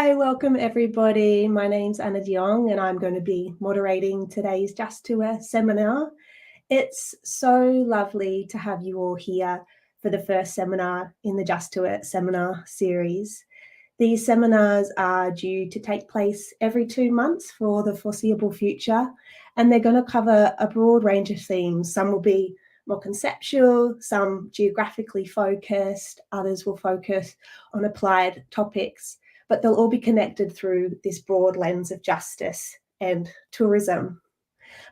Hi, welcome everybody. My name's Anna de Jong and I'm going to be moderating today's Just to a seminar. It's so lovely to have you all here for the first seminar in the Just to a seminar series. These seminars are due to take place every 2 months for the foreseeable future, and they're going to cover a broad range of themes. Some will be more conceptual, some geographically focused, others will focus on applied topics, but they'll all be connected through this broad lens of justice and tourism.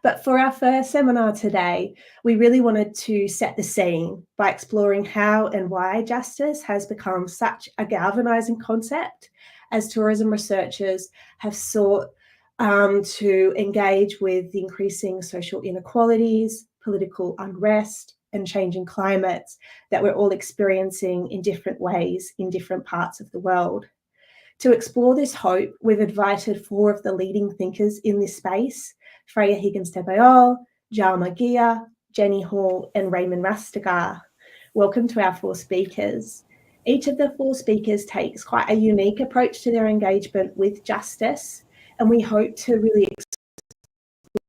But for our first seminar today, we really wanted to set the scene by exploring how and why justice has become such a galvanising concept as tourism researchers have sought to engage with the increasing social inequalities, political unrest, and changing climates that we're all experiencing in different ways in different parts of the world. To explore this hope, we've invited 4 of the leading thinkers in this space: Freya Higgins-Tebayol, Jaume Gia, Jenny Hall, and Raymond Rastegar. Welcome to our 4 speakers. Each of the 4 speakers takes quite a unique approach to their engagement with justice, and we hope to really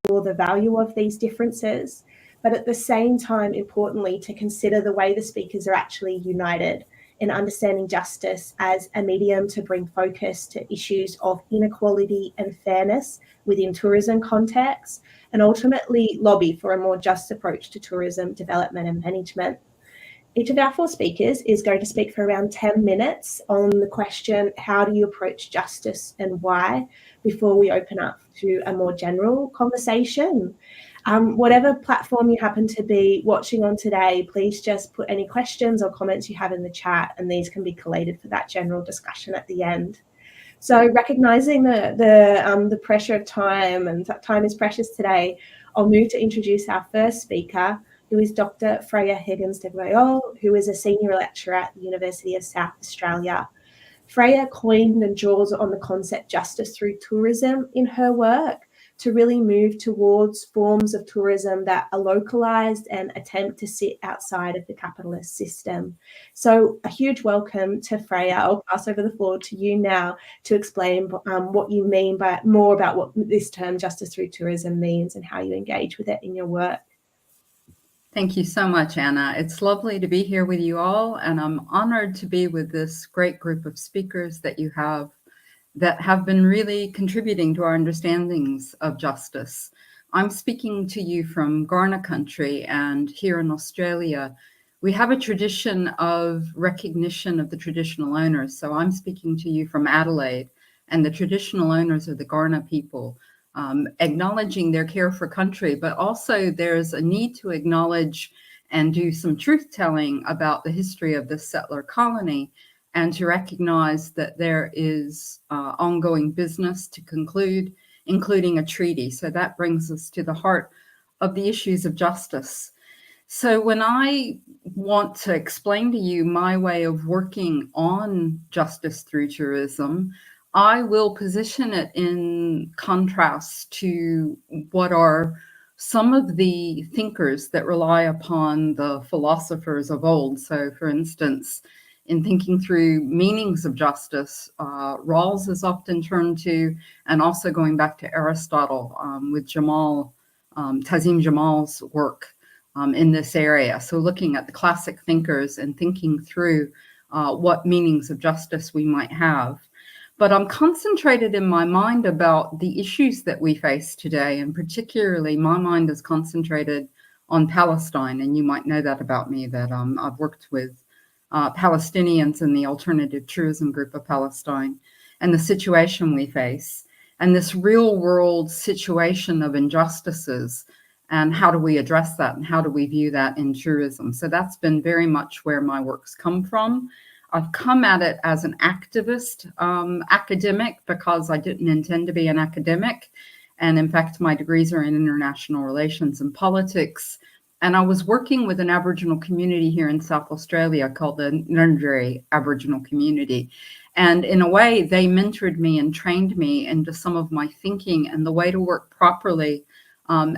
explore the value of these differences, but at the same time, importantly, to consider the way the speakers are actually united in understanding justice as a medium to bring focus to issues of inequality and fairness within tourism contexts, and ultimately lobby for a more just approach to tourism development and management. Each of our 4 speakers is going to speak for around 10 minutes on the question, how do you approach justice and why, before we open up to a more general conversation. Whatever platform you happen to be watching on today, please just put any questions or comments you have in the chat, and these can be collated for that general discussion at the end. So recognising the pressure of time, and that time is precious today, I'll move to introduce our first speaker, who is Dr. Freya Higgins-Tebayol, who is a senior lecturer at the University of South Australia. Freya coined and draws on the concept justice through tourism in her work to really move towards forms of tourism that are localised and attempt to sit outside of the capitalist system. So a huge welcome to Freya. I'll pass over the floor to you now to explain what you mean by more about what this term justice through tourism means and how you engage with it in your work. Thank you so much, Anna. It's lovely to be here with you all, and I'm honored to be with this great group of speakers that you have that have been really contributing to our understandings of justice. I'm speaking to you from Kaurna country, and here in Australia, we have a tradition of recognition of the traditional owners. So I'm speaking to you from Adelaide, and the traditional owners are the Kaurna people, acknowledging their care for country, but also there's a need to acknowledge and do some truth-telling about the history of this settler colony, and to recognize that there is ongoing business to conclude, including a treaty. So that brings us to the heart of the issues of justice. So when I want to explain to you my way of working on justice through tourism, I will position it in contrast to what are some of the thinkers that rely upon the philosophers of old. So for instance, in thinking through meanings of justice, Rawls is often turned to, and also going back to Aristotle with Tazim Jamal's work in this area. So looking at the classic thinkers and thinking through what meanings of justice we might have. But I'm concentrated in my mind about the issues that we face today, and particularly my mind is concentrated on Palestine. And you might know that about me, that I've worked with Palestinians in the alternative tourism group of Palestine, and the situation we face, and this real world situation of injustices, and how do we address that, and how do we view that in tourism. So that's been very much where my work's come from. I've come at it as an activist, academic, because I didn't intend to be an academic. And in fact, my degrees are in international relations and politics. And I was working with an Aboriginal community here in South Australia called the Ngurnderi Aboriginal community. And in a way, they mentored me and trained me into some of my thinking and the way to work properly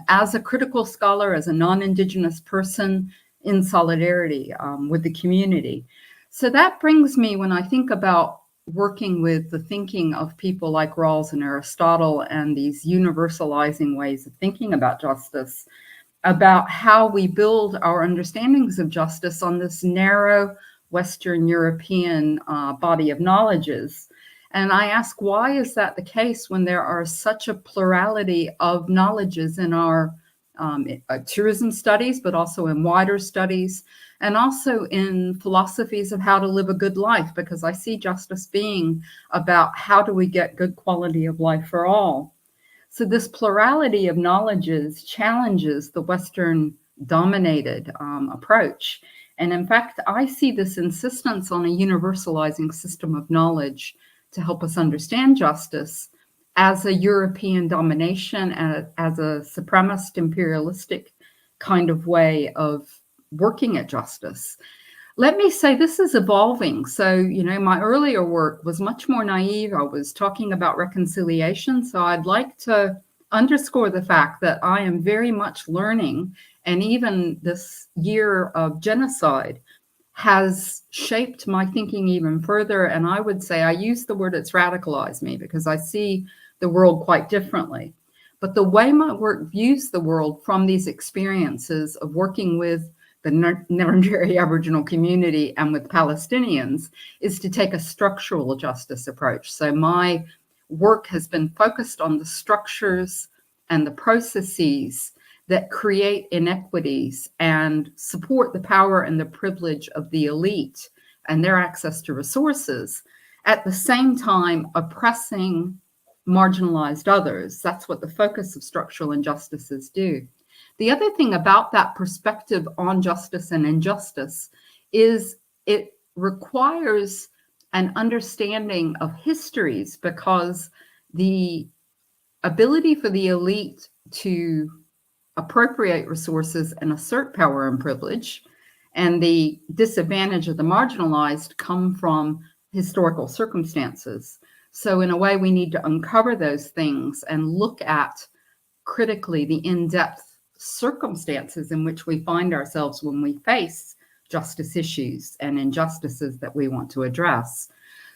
as a critical scholar, as a non-Indigenous person in solidarity with the community. So that brings me, when I think about working with the thinking of people like Rawls and Aristotle and these universalizing ways of thinking about justice, about how we build our understandings of justice on this narrow Western European body of knowledges. And I ask, why is that the case when there are such a plurality of knowledges in our tourism studies, but also in wider studies, and also in philosophies of how to live a good life? Because I see justice being about how do we get good quality of life for all. So this plurality of knowledges challenges the Western dominated approach. And in fact, I see this insistence on a universalizing system of knowledge to help us understand justice as a European domination, as a supremacist imperialistic kind of way of working at justice. Let me say this is evolving. So, my earlier work was much more naive. I was talking about reconciliation. So I'd like to underscore the fact that I am very much learning, and even this year of genocide has shaped my thinking even further. And I would say I use the word it's radicalized me, because I see the world quite differently. But the way my work views the world from these experiences of working with the Nigeria Aboriginal community and with Palestinians is to take a structural justice approach. So my work has been focused on the structures and the processes that create inequities and support the power and the privilege of the elite and their access to resources, at the same time oppressing marginalized others. That's what the focus of structural injustices do. The other thing about that perspective on justice and injustice is it requires an understanding of histories, because the ability for the elite to appropriate resources and assert power and privilege, and the disadvantage of the marginalized, come from historical circumstances. So in a way, we need to uncover those things and look at critically the in-depth circumstances in which we find ourselves when we face justice issues and injustices that we want to address.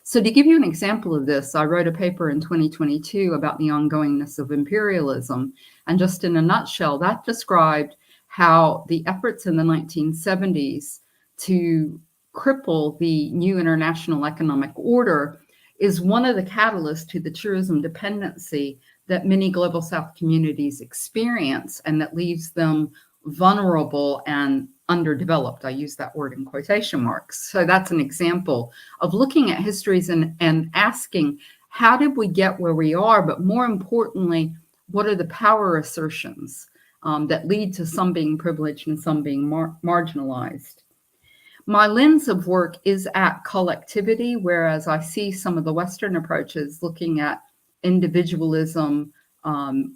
So to give you an example of this, I wrote a paper in 2022 about the ongoingness of imperialism. And just in a nutshell, that described how the efforts in the 1970s to cripple the new international economic order is one of the catalysts to the tourism dependency that many global South communities experience, and that leaves them vulnerable and underdeveloped. I use that word in quotation marks. So that's an example of looking at histories and asking, how did we get where we are? But more importantly, what are the power assertions that lead to some being privileged and some being marginalized? My lens of work is at collectivity, whereas I see some of the Western approaches looking at individualism,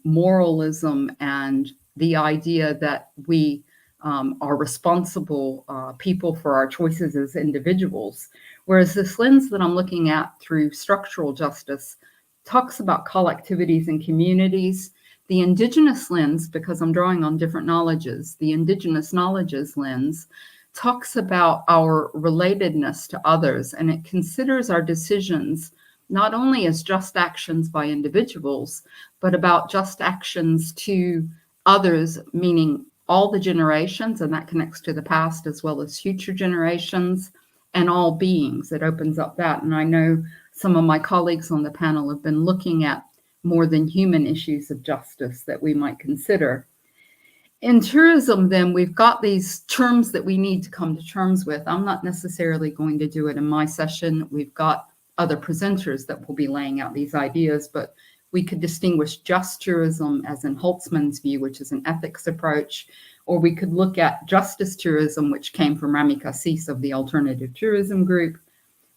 moralism, and the idea that we are responsible people for our choices as individuals. Whereas this lens that I'm looking at through structural justice talks about collectivities and communities. The indigenous lens, because I'm drawing on different knowledges, the indigenous knowledges lens talks about our relatedness to others, and it considers our decisions not only as just actions by individuals, but about just actions to others, meaning all the generations, and that connects to the past as well as future generations, and all beings. It opens up that. And I know some of my colleagues on the panel have been looking at more than human issues of justice that we might consider. In tourism, then, we've got these terms that we need to come to terms with. I'm not necessarily going to do it in my session. We've got other presenters that will be laying out these ideas, but we could distinguish just tourism as in Holtzman's view, which is an ethics approach, or we could look at justice tourism, which came from Rami Kassis of the Alternative Tourism Group.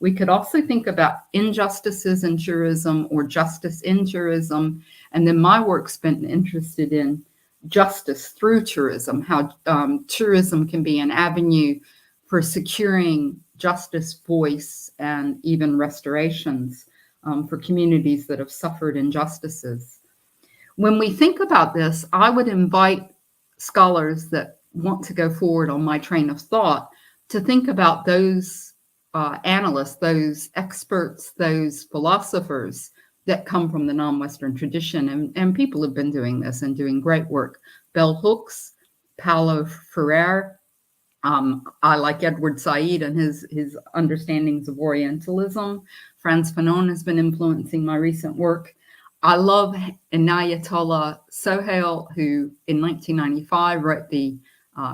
We could also think about injustices in tourism or justice in tourism. And then my work's been interested in justice through tourism, how tourism can be an avenue for securing justice, voice, and even restorations for communities that have suffered injustices. When we think about this, I would invite scholars that want to go forward on my train of thought to think about those analysts, those experts, those philosophers that come from the non-Western tradition. And people have been doing this and doing great work. Bell Hooks, Paulo Freire. I like Edward Said and his understandings of Orientalism. Frantz Fanon has been influencing my recent work. I love Inayatollah Sohail, who in 1995 wrote the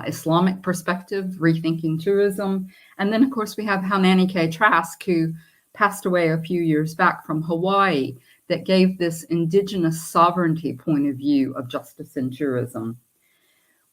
Islamic Perspective, Rethinking Tourism. And then, of course, we have Haunani K. Trask, who passed away a few years back from Hawaii, that gave this indigenous sovereignty point of view of justice in tourism.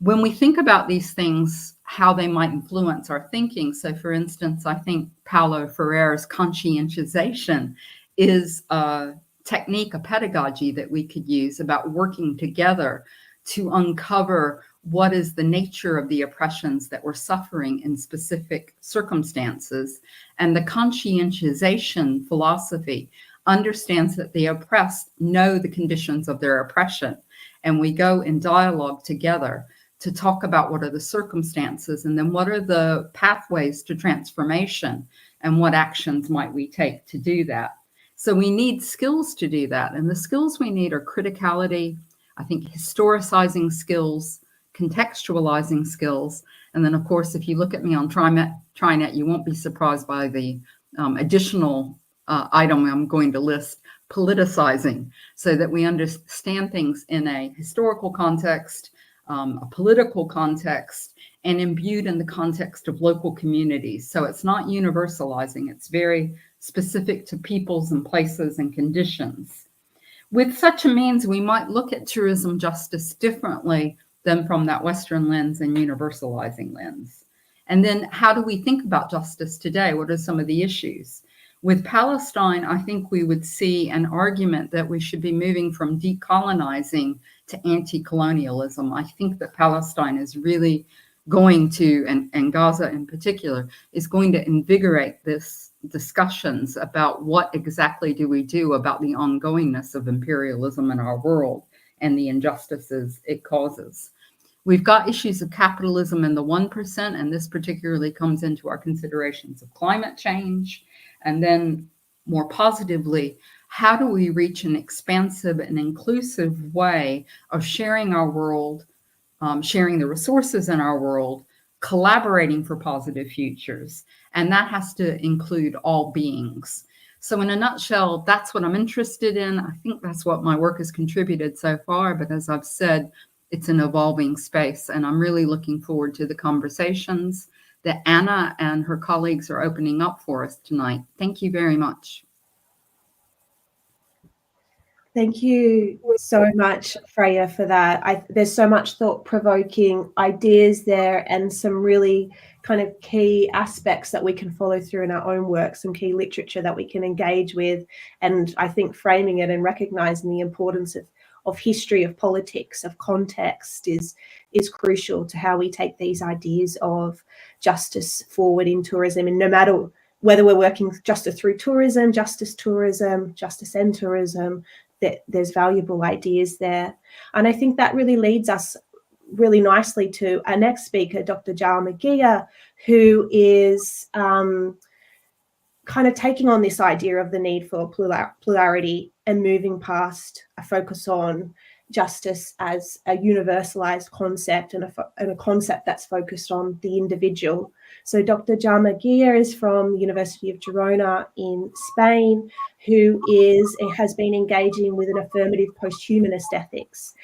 When we think about these things, how they might influence our thinking. So, for instance, I think Paulo Freire's conscientization is a technique, a pedagogy that we could use about working together to uncover what is the nature of the oppressions that we're suffering in specific circumstances. And the conscientization philosophy understands that the oppressed know the conditions of their oppression. And we go in dialogue together to talk about what are the circumstances and then what are the pathways to transformation and what actions might we take to do that. So we need skills to do that. And the skills we need are criticality, I think historicizing skills, contextualizing skills. And then, of course, if you look at me on TriNet, you won't be surprised by the additional item I'm going to list, politicizing, so that we understand things in a historical context, a political context, and imbued in the context of local communities. So it's not universalizing, it's very specific to peoples and places and conditions. With such a means, we might look at tourism justice differently than from that Western lens and universalizing lens. And then how do we think about justice today? What are some of the issues? With Palestine, I think we would see an argument that we should be moving from decolonizing to anti-colonialism. I think that Palestine is really going to, and Gaza in particular, is going to invigorate this discussions about what exactly do we do about the ongoingness of imperialism in our world and the injustices it causes. We've got issues of capitalism in the 1%, and this particularly comes into our considerations of climate change. And then more positively, how do we reach an expansive and inclusive way of sharing our world, sharing the resources in our world, collaborating for positive futures? And that has to include all beings. So in a nutshell, that's what I'm interested in. I think that's what my work has contributed so far. But as I've said, it's an evolving space. And I'm really looking forward to the conversations that Anna and her colleagues are opening up for us tonight. Thank you very much. Thank you so much, Freya, for that. There's so much thought-provoking ideas there and some really kind of key aspects that we can follow through in our own work, some key literature that we can engage with. And I think framing it and recognizing the importance of history, of politics, of context is crucial to how we take these ideas of justice forward in tourism. And no matter whether we're working justice through tourism, justice and tourism, that there's valuable ideas there. And I think that really leads us really nicely to our next speaker, Dr. Jal Magia, who is kind of taking on this idea of the need for plurality and moving past a focus on justice as a universalized concept and a concept that's focused on the individual. So Dr. Jal Magia is from the University of Girona in Spain, who has been engaging with an affirmative posthumanist ethics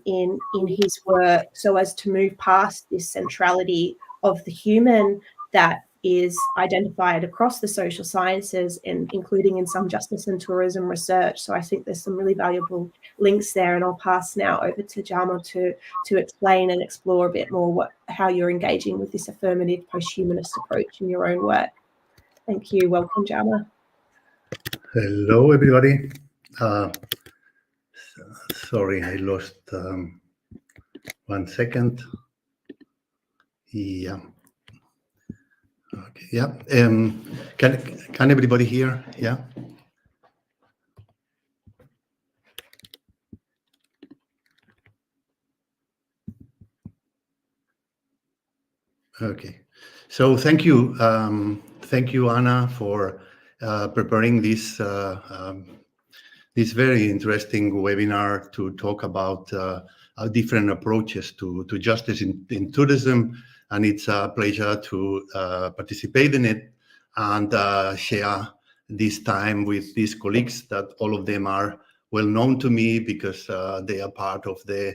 in his work, so as to move past this centrality of the human that is identified across the social sciences and including in some justice and tourism research. So I think there's some really valuable links there, and I'll pass now over to Jama to explain and explore a bit more how you're engaging with this affirmative posthumanist approach in your own work. Thank you. Welcome, Jama. Hello, everybody. Sorry, I lost 1 second. Yeah. Okay. Yeah. Can everybody hear? Yeah. Okay. So thank you Thank you, Anna, for preparing this this very interesting webinar to talk about different approaches to justice in tourism. And it's a pleasure to participate in it and share this time with these colleagues that all of them are well known to me because they are part of the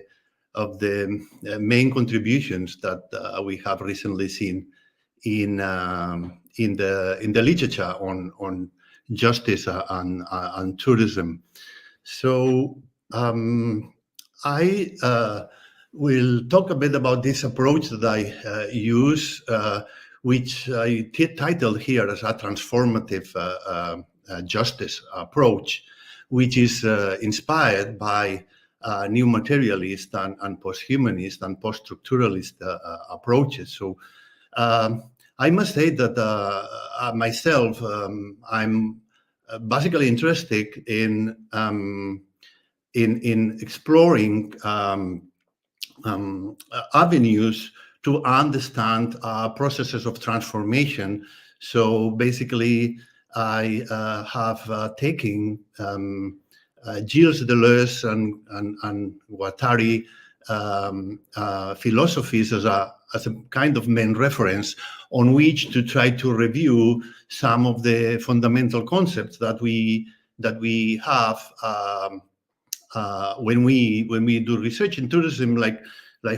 main contributions that we have recently seen in the literature on justice and tourism. So I will talk a bit about this approach that I use, which I titled here as a transformative justice approach, which is inspired by new materialist and post-humanist and post-structuralist approaches. So I must say that myself, I'm basically interested in exploring avenues to understand processes of transformation. So basically, I have taken Gilles Deleuze and Guattari philosophies as a kind of main reference on which to try to review some of the fundamental concepts that we have when we do research in tourism, like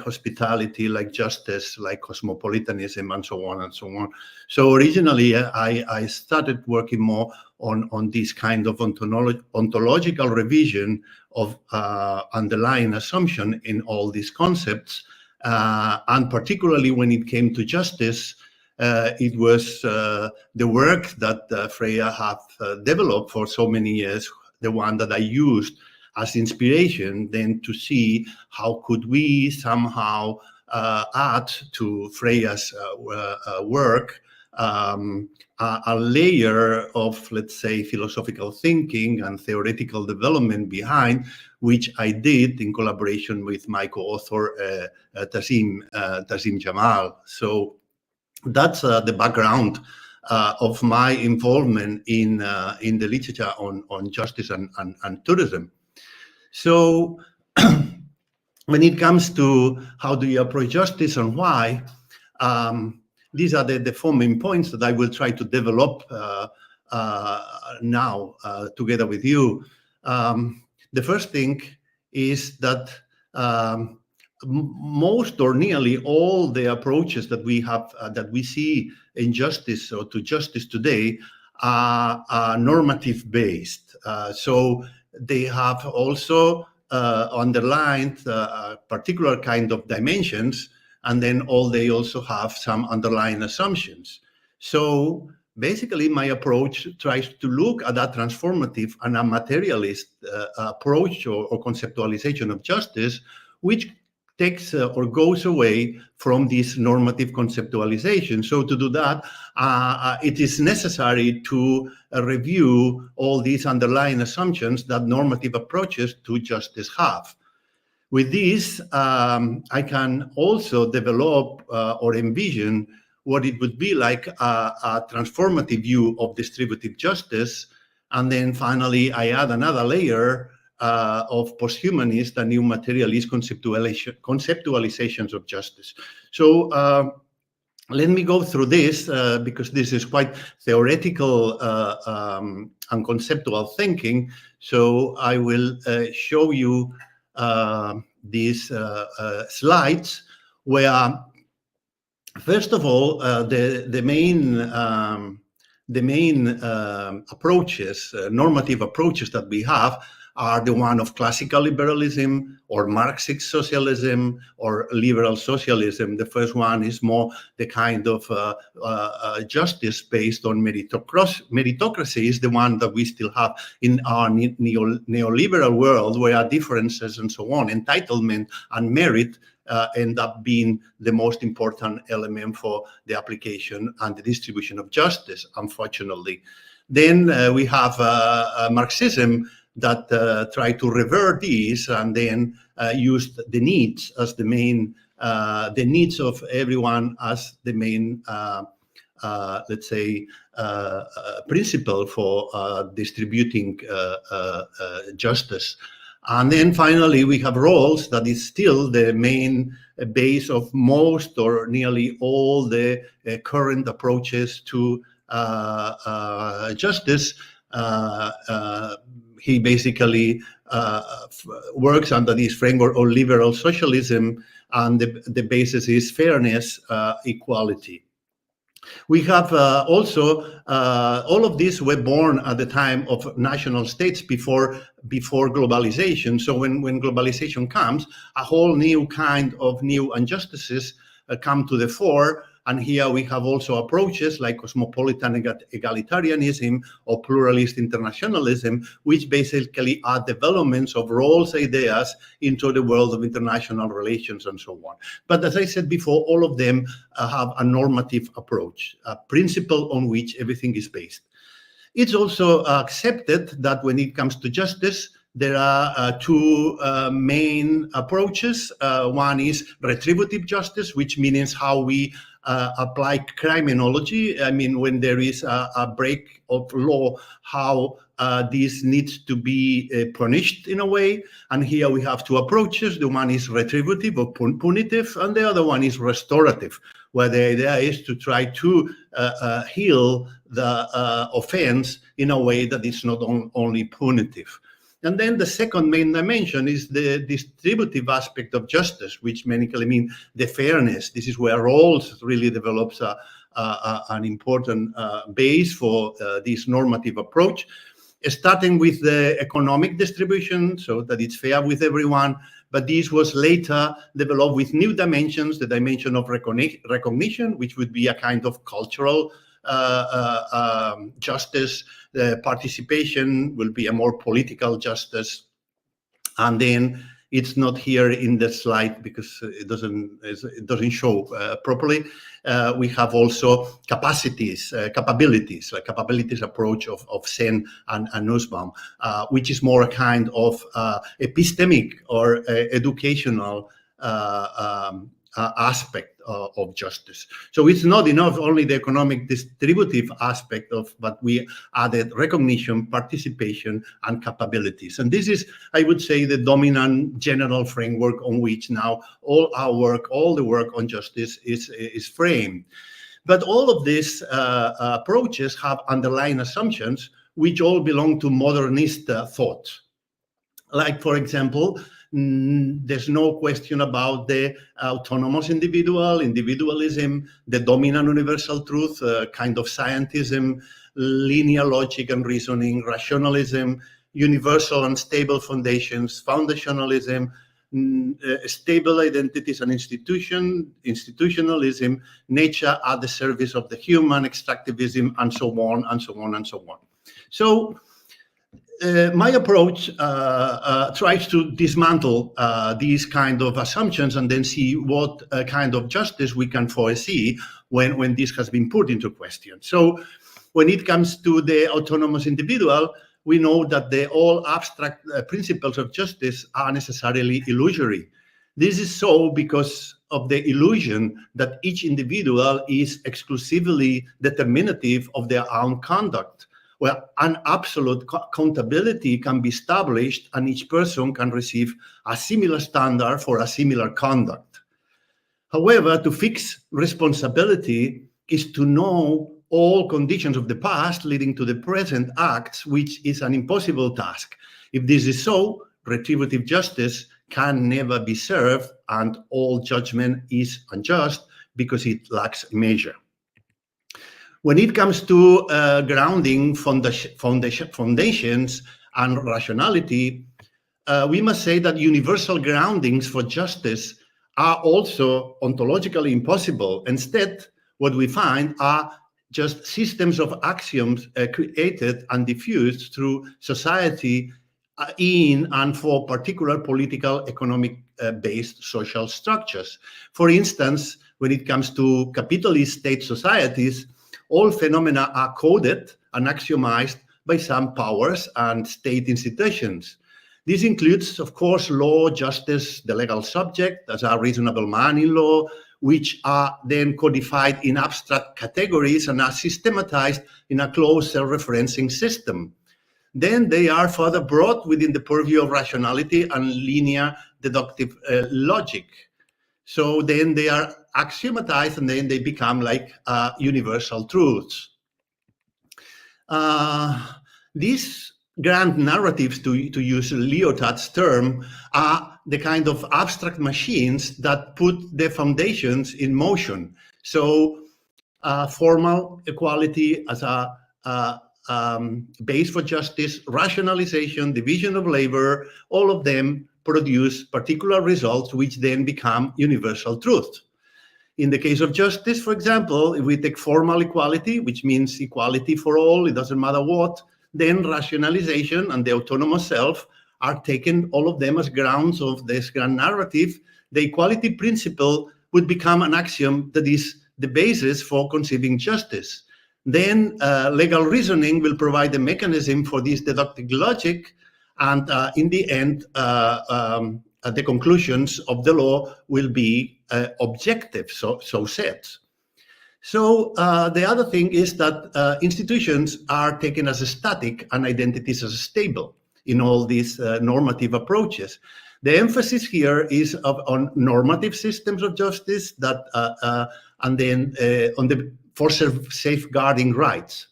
hospitality, like justice, like cosmopolitanism, and so on and so on. So originally, I started working more on this kind of ontological revision of underlying assumption in all these concepts, and particularly when it came to justice, it was the work that Freya have developed for so many years, the one that I used as inspiration then to see how could we somehow add to Freya's work a layer of, let's say, philosophical thinking and theoretical development behind, which I did in collaboration with my co-author Tassim Jamal. So that's the background of my involvement in the literature on justice and tourism. So when it comes to how do you approach justice and why, these are the 4 main points that I will try to develop now together with you. The first thing is that most or nearly all the approaches that we have, that we see in justice or to justice today are normative based. So they have also underlined a particular kind of dimensions, and then they also have some underlying assumptions. So basically, my approach tries to look at that transformative and a materialist approach or conceptualization of justice, which takes or goes away from this normative conceptualization. So to do that, it is necessary to review all these underlying assumptions that normative approaches to justice have. With this, I can also develop or envision what it would be like a transformative view of distributive justice. And then finally, I add another layer of post-humanist and new materialist conceptualizations of justice. So let me go through this because this is quite theoretical and conceptual thinking. So I will show you these slides where, first of all, the main approaches, normative approaches that we have are the one of classical liberalism or Marxist socialism or liberal socialism. The first one is more the kind of justice based on meritocracy is the one that we still have in our neoliberal world, where differences and so on, entitlement and merit end up being the most important element for the application and the distribution of justice, unfortunately. Then we have Marxism that try to revert these and then use the needs as the main, the needs of everyone as the main let's say, principle for distributing justice. And then finally, we have roles that is still the main base of most or nearly all the current approaches to justice. He basically works under this framework of liberal socialism, and the basis is fairness, equality. We have also, all of these were born at the time of national states before globalization. So when globalization comes, a whole new kind of new injustices come to the fore. And here we have also approaches like cosmopolitan egalitarianism or pluralist internationalism, which basically are developments of roles, ideas into the world of international relations and so on. But as I said before, all of them have a normative approach, a principle on which everything is based. It's also accepted that when it comes to justice, there are two main approaches. One is retributive justice, which means how we apply criminology. I mean, when there is a break of law, how this needs to be punished in a way. And here we have two approaches. The one is retributive or punitive, and the other one is restorative, where the idea is to try to heal the offense in a way that is not only punitive. And then the second main dimension is the distributive aspect of justice, which medically means the fairness. This is where roles really develops an important base for this normative approach, starting with the economic distribution, so that it's fair with everyone. But this was later developed with new dimensions, the dimension of recognition, which would be a kind of cultural justice. Participation will be a more political justice. And then it's not here in the slide because it doesn't show properly. We have also capabilities approach of Sen and Nussbaum, which is more a kind of epistemic or educational aspect of justice. So it's not enough only the economic distributive aspect of, but we added recognition, participation, and capabilities. And this is, I would say, the dominant general framework on which now all the work on justice is framed. But all of these approaches have underlying assumptions which all belong to modernist thought. Like, for example, there's no question about the autonomous individualism, the dominant universal truth, kind of scientism, linear logic and reasoning, rationalism, universal and stable foundations, foundationalism, stable identities and institutionalism, nature at the service of the human, extractivism, and so on, and so on, and so on. So my approach tries to dismantle these kind of assumptions and then see what kind of justice we can foresee when this has been put into question. So when it comes to the autonomous individual, we know that all abstract principles of justice are necessarily illusory. This is so because of the illusion that each individual is exclusively determinative of their own conduct, where an absolute accountability can be established and each person can receive a similar standard for a similar conduct. However, to fix responsibility is to know all conditions of the past leading to the present acts, which is an impossible task. If this is so, retributive justice can never be served, and all judgment is unjust because it lacks measure. When it comes to grounding foundations and rationality, we must say that universal groundings for justice are also ontologically impossible. Instead, what we find are just systems of axioms created and diffused through society in and for particular political, economic-based social structures. For instance, when it comes to capitalist state societies, all phenomena are coded and axiomized by some powers and state institutions. This includes, of course, law, justice, the legal subject, as a reasonable man in law, which are then codified in abstract categories and are systematized in a closed self-referencing system. Then they are further brought within the purview of rationality and linear deductive logic. So then they are axiomatized, and then they become like universal truths. These grand narratives, to use Lyotard's term, are the kind of abstract machines that put the foundations in motion. So formal equality as a base for justice, rationalization, division of labor, all of them produce particular results which then become universal truth. In the case of justice, for example, if we take formal equality, which means equality for all, it doesn't matter what, then rationalization and the autonomous self are taken, all of them, as grounds of this grand narrative. The equality principle would become an axiom that is the basis for conceiving justice. Then legal reasoning will provide the mechanism for this deductive logic, and in the end, the conclusions of the law will be objective, so set. So the other thing is that institutions are taken as static and identities as stable in all these normative approaches. The emphasis here is on normative systems of justice that, and then for safeguarding rights.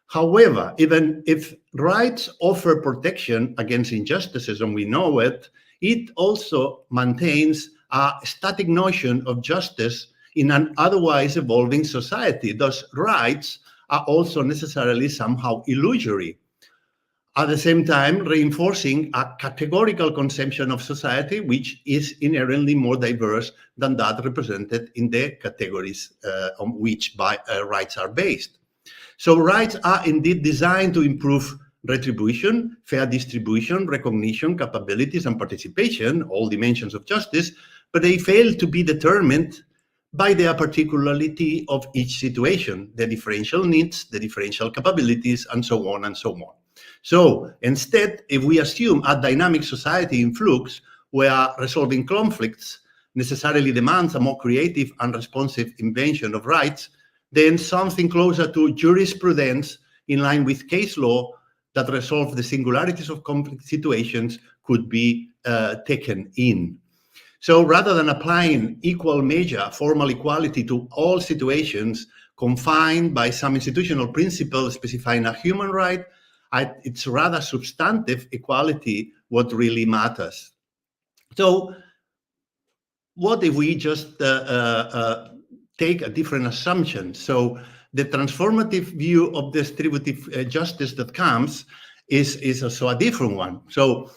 However, even if rights offer protection against injustices, and we know it, it also maintains a static notion of justice in an otherwise evolving society. Thus, rights are also necessarily somehow illusory. At the same time, reinforcing a categorical conception of society, which is inherently more diverse than that represented in the categories on which rights are based. So rights are indeed designed to improve retribution, fair distribution, recognition, capabilities, and participation, all dimensions of justice, but they fail to be determined by their particularity of each situation, the differential needs, the differential capabilities, and so on and so on. So instead, if we assume a dynamic society in flux where resolving conflicts necessarily demands a more creative and responsive invention of rights, then something closer to jurisprudence in line with case law that resolve the singularities of complex situations could be taken in. So rather than applying equal measure formal equality to all situations confined by some institutional principle specifying a human right, it's rather substantive equality what really matters. So what if we just take a different assumption? So the transformative view of distributive justice that comes is also a different one. So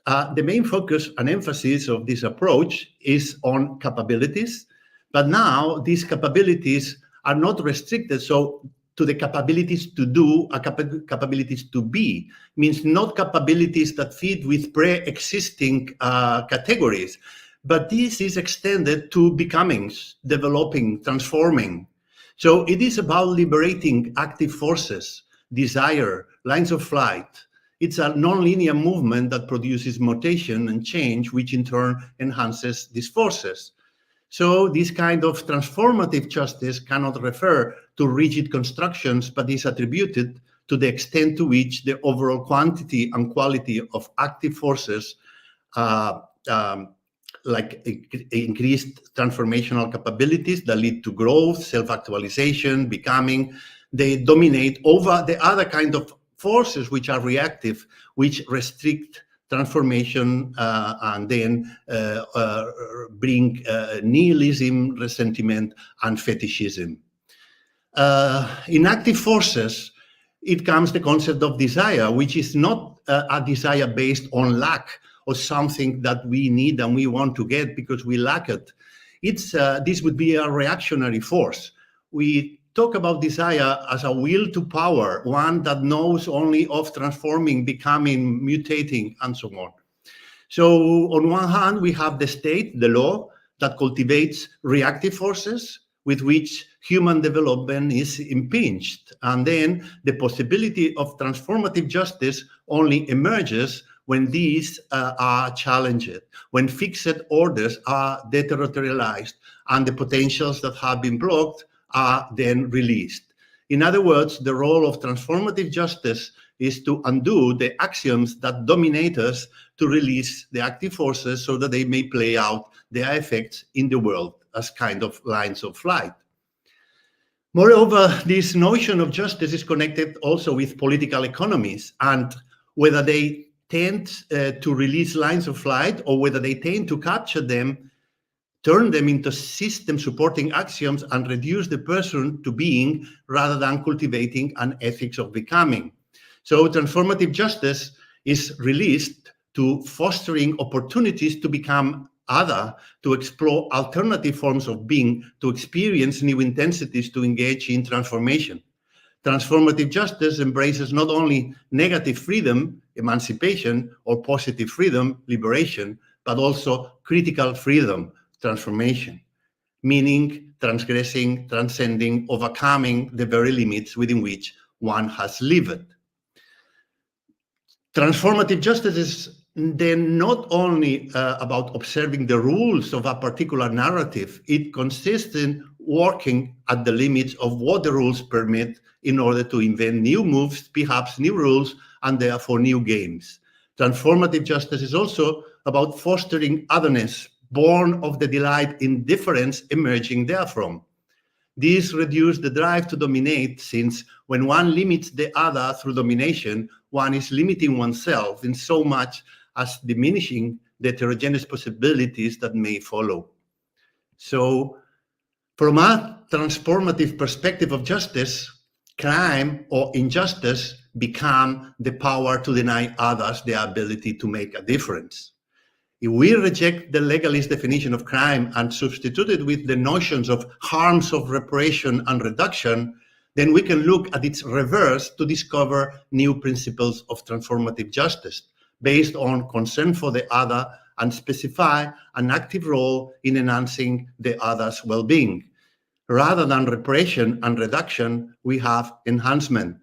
the main focus and emphasis of this approach is on capabilities, but now these capabilities are not restricted to the capabilities to do, capabilities to be, means not capabilities that fit with pre-existing categories, but this is extended to becomings, developing, transforming. So it is about liberating active forces, desire, lines of flight. It's a non-linear movement that produces mutation and change, which in turn enhances these forces. So this kind of transformative justice cannot refer to rigid constructions, but is attributed to the extent to which the overall quantity and quality of active forces, like increased transformational capabilities that lead to growth, self-actualization, becoming, they dominate over the other kind of forces which are reactive, which restrict transformation and then bring nihilism, resentment, and fetishism. In active forces, it comes the concept of desire, which is not a desire based on lack or something that we need and we want to get because we lack it. This would be a reactionary force. We talk about desire as a will to power, one that knows only of transforming, becoming, mutating, and so on. So on one hand, we have the state, the law, that cultivates reactive forces with which human development is impinged. And then the possibility of transformative justice only emerges when these are challenged, when fixed orders are deterritorialized and the potentials that have been blocked are then released. In other words, the role of transformative justice is to undo the axioms that dominate us, to release the active forces so that they may play out their effects in the world as kind of lines of flight. Moreover, this notion of justice is connected also with political economies, and whether they tend to release lines of flight or whether they tend to capture them, turn them into system supporting axioms and reduce the person to being rather than cultivating an ethics of becoming. So transformative justice is released to fostering opportunities to become other, to explore alternative forms of being, to experience new intensities, to engage in transformation. Transformative justice embraces not only negative freedom, emancipation, or positive freedom, liberation, but also critical freedom, transformation, meaning transgressing, transcending, overcoming the very limits within which one has lived. Transformative justice is then not only about observing the rules of a particular narrative, it consists in working at the limits of what the rules permit in order to invent new moves, perhaps new rules, and therefore new games. Transformative justice is also about fostering otherness, born of the delight in difference emerging therefrom. This reduces the drive to dominate, since when one limits the other through domination, one is limiting oneself in so much as diminishing the heterogeneous possibilities that may follow. So, from a transformative perspective of justice, crime or injustice become the power to deny others the ability to make a difference. If we reject the legalist definition of crime and substitute it with the notions of harms of reparation and reduction, then we can look at its reverse to discover new principles of transformative justice based on concern for the other and specify an active role in enhancing the other's well-being. Rather than reparation and reduction, we have enhancement,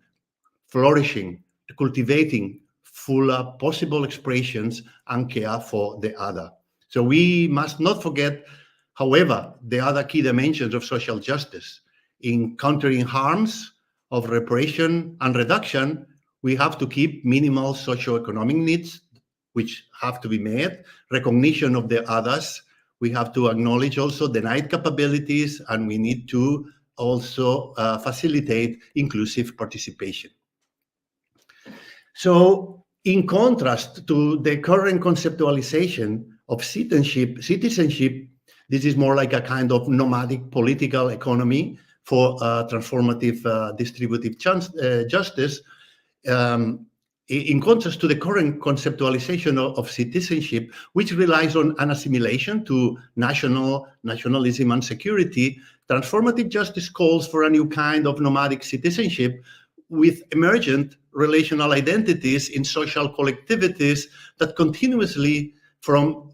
flourishing, cultivating fuller possible expressions and care for the other. So we must not forget, however, the other key dimensions of social justice. In countering harms of reparation and reduction, we have to keep minimal socioeconomic needs, which have to be met, recognition of the others. We have to acknowledge also denied capabilities, and we need to also facilitate inclusive participation. So, in contrast to the current conceptualization of citizenship, this is more like a kind of nomadic political economy for transformative distributive justice. In contrast to the current conceptualization of citizenship, which relies on an assimilation to nationalism and security, transformative justice calls for a new kind of nomadic citizenship with emergent relational identities in social collectivities that continuously form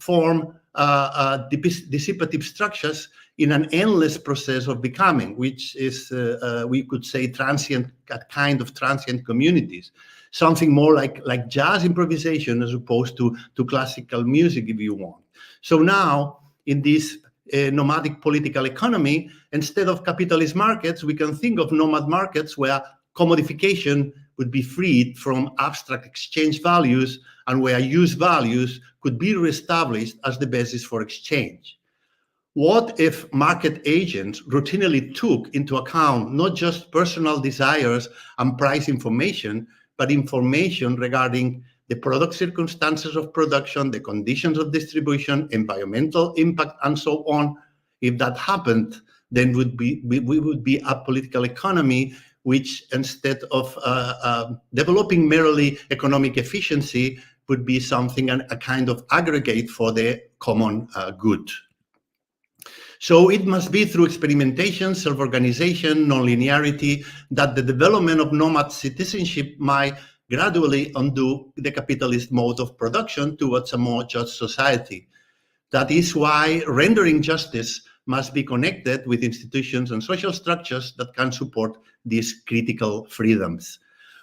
dissipative structures in an endless process of becoming, which is, we could say, transient, a kind of transient communities. Something more like jazz improvisation as opposed to classical music, if you want. So now, in this nomadic political economy, instead of capitalist markets, we can think of nomad markets where commodification would be freed from abstract exchange values and where use values could be reestablished as the basis for exchange. What if market agents routinely took into account not just personal desires and price information, but information regarding the product circumstances of production, the conditions of distribution, environmental impact, and so on? If that happened, then we would be a political economy which, instead of developing merely economic efficiency, would be something, a kind of aggregate for the common good. So it must be through experimentation, self-organization, non-linearity, that the development of nomad citizenship might gradually undo the capitalist mode of production towards a more just society. That is why rendering justice must be connected with institutions and social structures that can support these critical freedoms.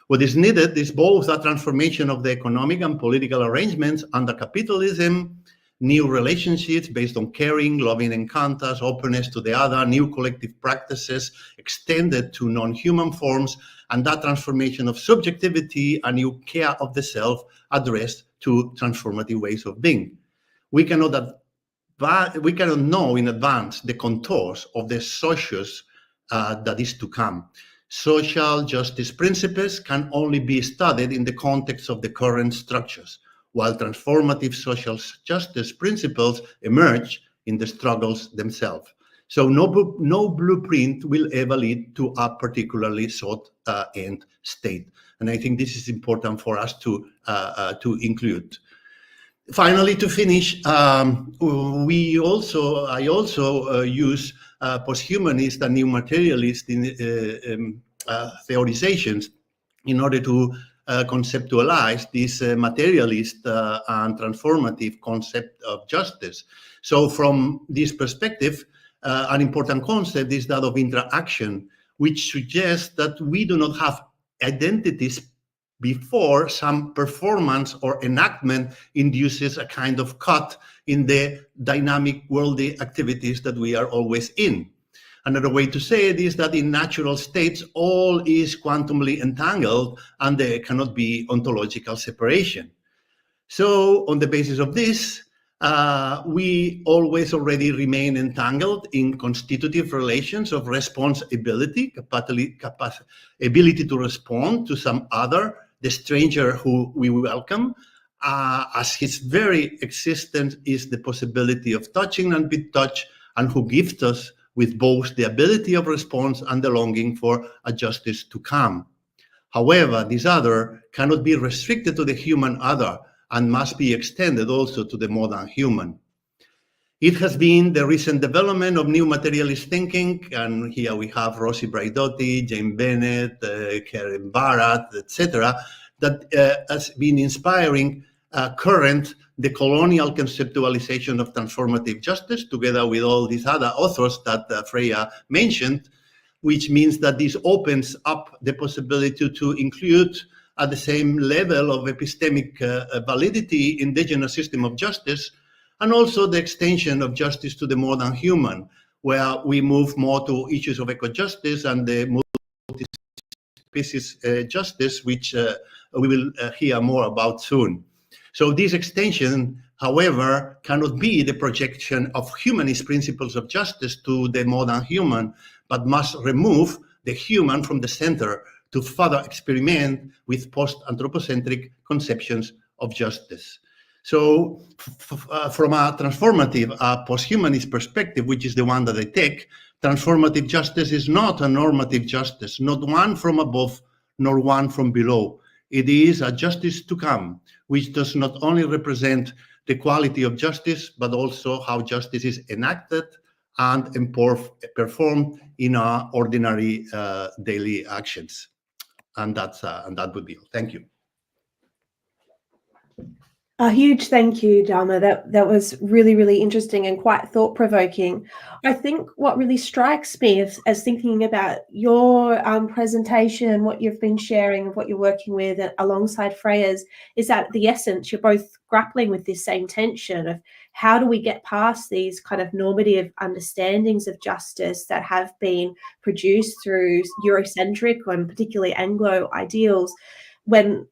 What is needed is both a transformation of the economic and political arrangements under capitalism, new relationships based on caring, loving encounters, openness to the other, new collective practices extended to non-human forms, and that transformation of subjectivity, a new care of the self addressed to transformative ways of being. We cannot know in advance the contours of the socius that is to come. Social justice principles can only be studied in the context of the current structures, while transformative social justice principles emerge in the struggles themselves. So no blueprint will ever lead to a particularly sought end state. And I think this is important for us to include. Finally, to finish, I also use posthumanist and new materialist theorizations in order to conceptualize this materialist and transformative concept of justice. So from this perspective, an important concept is that of interaction, which suggests that we do not have identities before some performance or enactment induces a kind of cut in the dynamic worldly activities that we are always in. Another way to say it is that in natural states, all is quantumly entangled and there cannot be ontological separation. So on the basis of this, we always already remain entangled in constitutive relations of responsibility, ability to respond to some other, the stranger who we welcome, as his very existence is the possibility of touching and be touched, and who gives us with both the ability of response and the longing for a justice to come. However, this other cannot be restricted to the human other and must be extended also to the modern human. It has been the recent development of new materialist thinking, and here we have Rosi Braidotti, Jane Bennett, Karen Barrett, etc., that has been inspiring current the colonial conceptualization of transformative justice, together with all these other authors that Freya mentioned, which means that this opens up the possibility to include at the same level of epistemic validity indigenous system of justice, and also the extension of justice to the modern human, where we move more to issues of eco-justice and the multi-species justice, which we will hear more about soon. So this extension, however, cannot be the projection of humanist principles of justice to the modern human, but must remove the human from the center to further experiment with post-anthropocentric conceptions of justice. So from a transformative, post-humanist perspective, which is the one that I take, transformative justice is not a normative justice, not one from above, nor one from below. It is a justice to come, which does not only represent the quality of justice, but also how justice is enacted and performed in our ordinary daily actions. And that would be all. Thank you. A huge thank you, Dharma. That was really, really interesting and quite thought-provoking. I think what really strikes me as thinking about your presentation, what you've been sharing, what you're working with alongside Freya's, is that the essence, you're both grappling with this same tension of how do we get past these kind of normative understandings of justice that have been produced through Eurocentric and particularly Anglo ideals,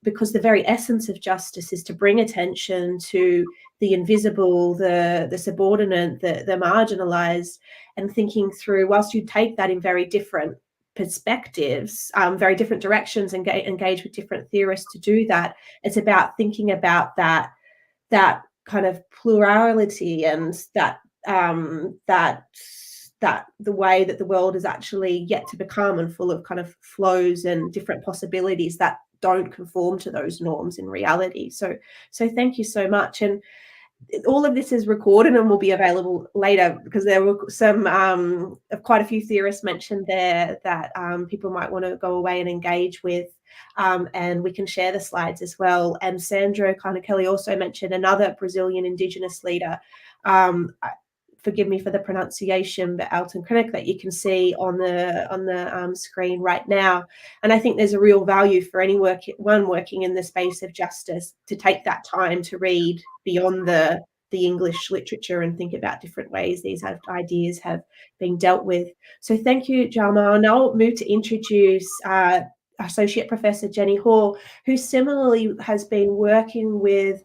because the very essence of justice is to bring attention to the invisible, the subordinate, the marginalized, and thinking through, whilst you take that in very different perspectives, very different directions, and engage with different theorists to do that, it's about thinking about that kind of plurality and that the way that the world is actually yet to become, and full of kind of flows and different possibilities that don't conform to those norms in reality. So thank you so much. And all of this is recorded and will be available later, because there were some quite a few theorists mentioned there that people might want to go away and engage with, and we can share the slides as well. And Sandro Carnachelli also mentioned another Brazilian Indigenous leader, forgive me for the pronunciation, but Alton Krennic, that you can see on the screen right now. And I think there's a real value for anyone working in the space of justice to take that time to read beyond the English literature and think about different ways these ideas have been dealt with. So thank you, Jama. And I'll move to introduce Associate Professor Jenny Hall, who similarly has been working with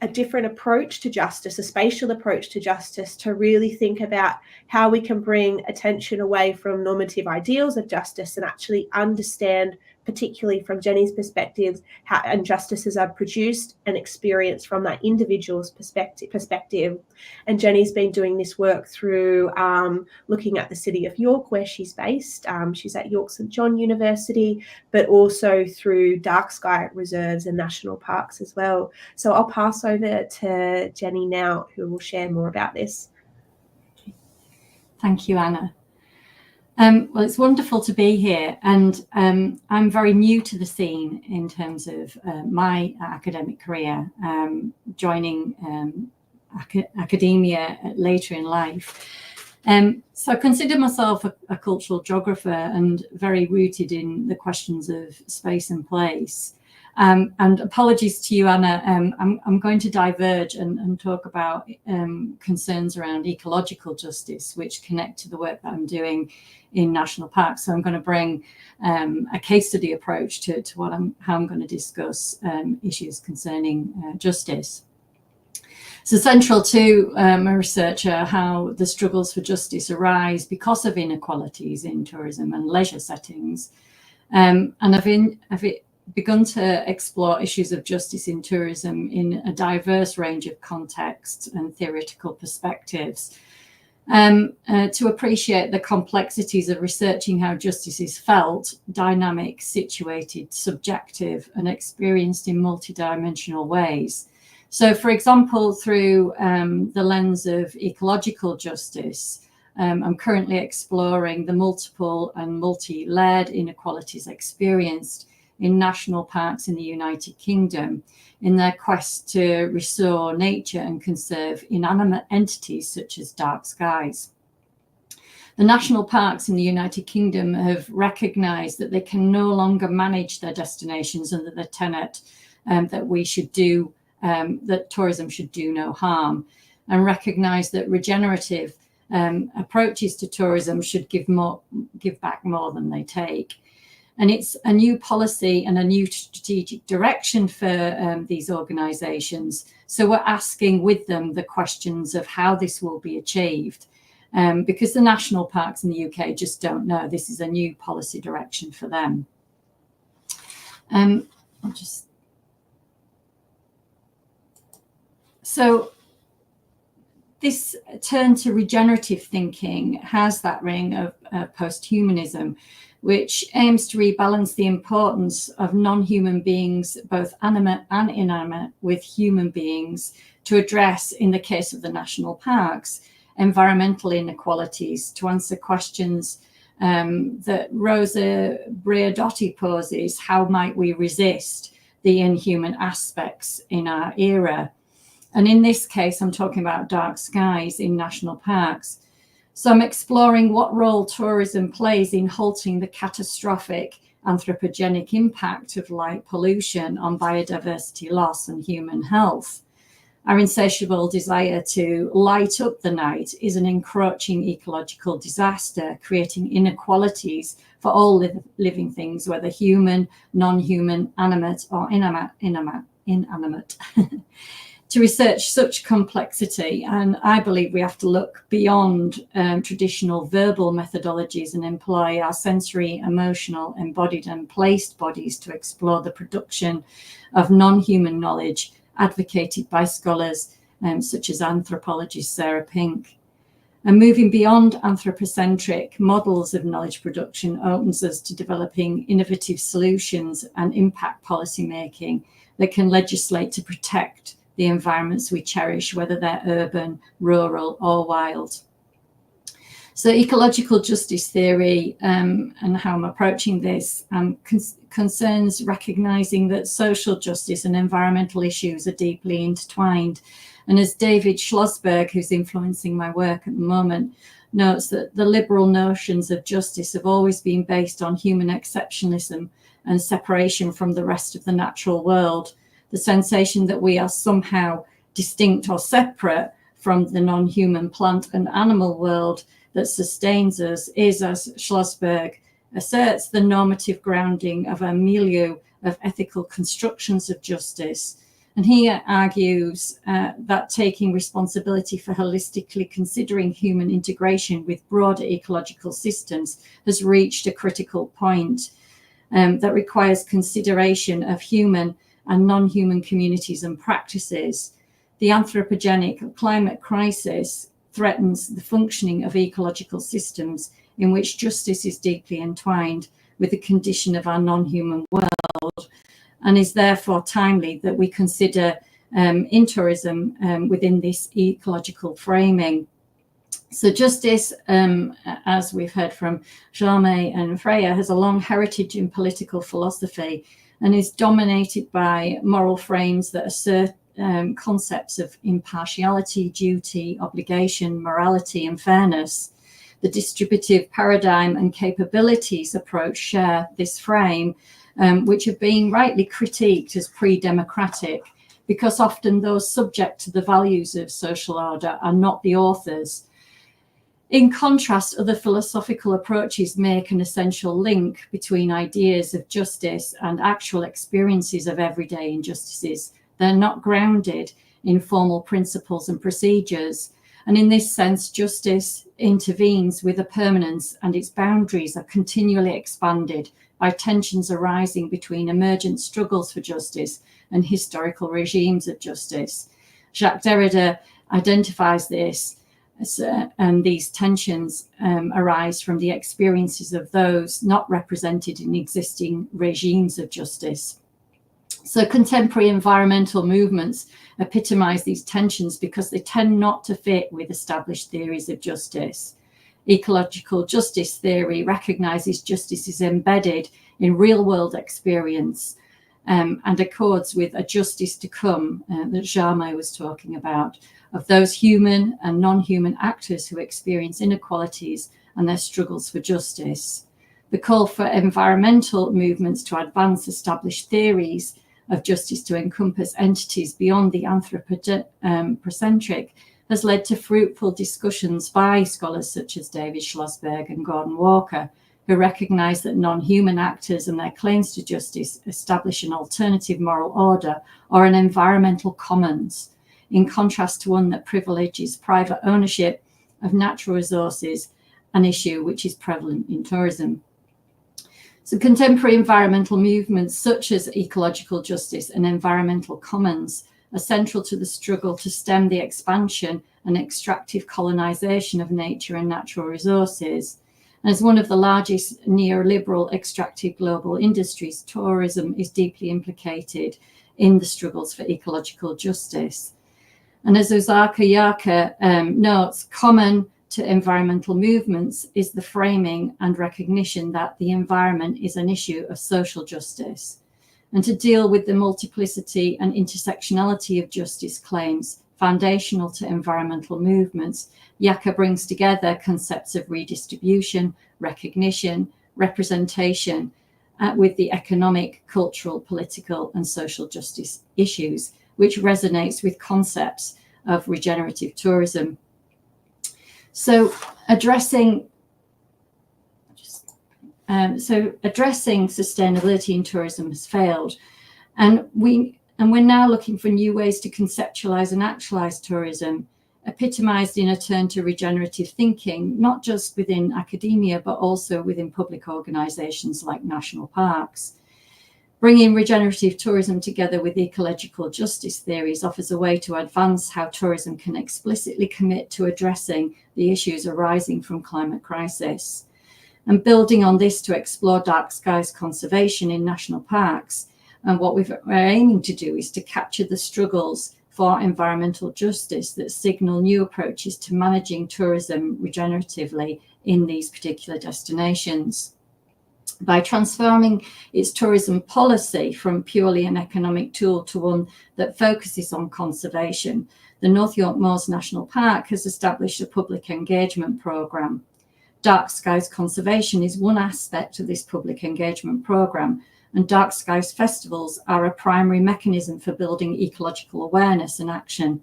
a different approach to justice, a spatial approach to justice, to really think about how we can bring attention away from normative ideals of justice and actually understand, particularly from Jenny's perspective, how injustices are produced and experienced from that individual's perspective. And Jenny's been doing this work through looking at the city of York, where she's based. She's at York St John University, but also through dark sky reserves and national parks as well. So I'll pass over to Jenny now, who will share more about this. Thank you, Anna. Well, it's wonderful to be here, and I'm very new to the scene in terms of my academic career, joining academia later in life. So I consider myself a cultural geographer and very rooted in the questions of space and place. And apologies to you, Anna, I'm going to diverge and talk about concerns around ecological justice, which connect to the work that I'm doing in national parks. So I'm going to bring a case study approach to how I'm going to discuss issues concerning justice. So central to my research are how the struggles for justice arise because of inequalities in tourism and leisure settings. And I've begun to explore issues of justice in tourism in a diverse range of contexts and theoretical perspectives, to appreciate the complexities of researching how justice is felt, dynamic, situated, subjective, and experienced in multidimensional ways. So, for example, through the lens of ecological justice, I'm currently exploring the multiple and multi-layered inequalities experienced in national parks in the United Kingdom in their quest to restore nature and conserve inanimate entities such as dark skies. The national parks in the United Kingdom have recognised that they can no longer manage their destinations under the tenet that we should do, that tourism should do no harm, and recognise that regenerative approaches to tourism should give back more than they take. And it's a new policy and a new strategic direction for these organisations. So we're asking with them the questions of how this will be achieved, because the national parks in the UK just don't know. This is a new policy direction for them. So this turn to regenerative thinking has that ring of post-humanism, which aims to rebalance the importance of non-human beings, both animate and inanimate, with human beings to address, in the case of the national parks, environmental inequalities, to answer questions that Rosa Briadotti poses: how might we resist the inhuman aspects in our era? And in this case, I'm talking about dark skies in national parks. So I'm exploring what role tourism plays in halting the catastrophic anthropogenic impact of light pollution on biodiversity loss and human health. Our insatiable desire to light up the night is an encroaching ecological disaster, creating inequalities for all living things, whether human, non-human, animate, or inanimate. To research such complexity, and I believe we have to look beyond traditional verbal methodologies and employ our sensory, emotional, embodied and placed bodies to explore the production of non-human knowledge advocated by scholars such as anthropologist Sarah Pink. And moving beyond anthropocentric models of knowledge production opens us to developing innovative solutions and impact policymaking that can legislate to protect the environments we cherish, whether they're urban, rural, or wild. So ecological justice theory and how I'm approaching this concerns recognizing that social justice and environmental issues are deeply intertwined. And as David Schlossberg, who's influencing my work at the moment, notes, that the liberal notions of justice have always been based on human exceptionalism and separation from the rest of the natural world. The sensation that we are somehow distinct or separate from the non-human plant and animal world that sustains us is, as Schlossberg asserts, the normative grounding of a milieu of ethical constructions of justice. And he argues that taking responsibility for holistically considering human integration with broader ecological systems has reached a critical point that requires consideration of human and non-human communities and practices. The anthropogenic climate crisis threatens the functioning of ecological systems in which justice is deeply entwined with the condition of our non-human world, and is therefore timely that we consider in tourism within this ecological framing. So justice, as we've heard from Jaume and Freya, has a long heritage in political philosophy and is dominated by moral frames that assert concepts of impartiality, duty, obligation, morality, and fairness. The distributive paradigm and capabilities approach share this frame, which have been rightly critiqued as pre-democratic, because often those subject to the values of social order are not the authors. In contrast, other philosophical approaches make an essential link between ideas of justice and actual experiences of everyday injustices. They're not grounded in formal principles and procedures. And in this sense, justice intervenes with a permanence, and its boundaries are continually expanded by tensions arising between emergent struggles for justice and historical regimes of justice. Jacques Derrida identifies this and these tensions arise from the experiences of those not represented in existing regimes of justice. So contemporary environmental movements epitomize these tensions because they tend not to fit with established theories of justice. Ecological justice theory recognizes justice is embedded in real-world experience and accords with a justice to come that Jaume was talking about, of those human and non-human actors who experience inequalities and their struggles for justice. The call for environmental movements to advance established theories of justice to encompass entities beyond the anthropocentric has led to fruitful discussions by scholars such as David Schlossberg and Gordon Walker, who recognize that non-human actors and their claims to justice establish an alternative moral order or an environmental commons, in contrast to one that privileges private ownership of natural resources, an issue which is prevalent in tourism. So contemporary environmental movements such as ecological justice and environmental commons are central to the struggle to stem the expansion and extractive colonization of nature and natural resources. And as one of the largest neoliberal extractive global industries, tourism is deeply implicated in the struggles for ecological justice. And as Osaka Yaka notes, common to environmental movements is the framing and recognition that the environment is an issue of social justice. And to deal with the multiplicity and intersectionality of justice claims foundational to environmental movements, Yaka brings together concepts of redistribution, recognition, representation, with the economic, cultural, political, and social justice issues, which resonates with concepts of regenerative tourism. So addressing sustainability in tourism has failed, and we're now looking for new ways to conceptualize and actualize tourism, epitomized in a turn to regenerative thinking, not just within academia, but also within public organizations like national parks. Bringing regenerative tourism together with ecological justice theories offers a way to advance how tourism can explicitly commit to addressing the issues arising from climate crisis. And building on this to explore dark skies conservation in national parks. And what we're aiming to do is to capture the struggles for environmental justice that signal new approaches to managing tourism regeneratively in these particular destinations. By transforming its tourism policy from purely an economic tool to one that focuses on conservation, the North York Moors National Park has established a public engagement programme. Dark Skies Conservation is one aspect of this public engagement programme, and Dark Skies festivals are a primary mechanism for building ecological awareness and action.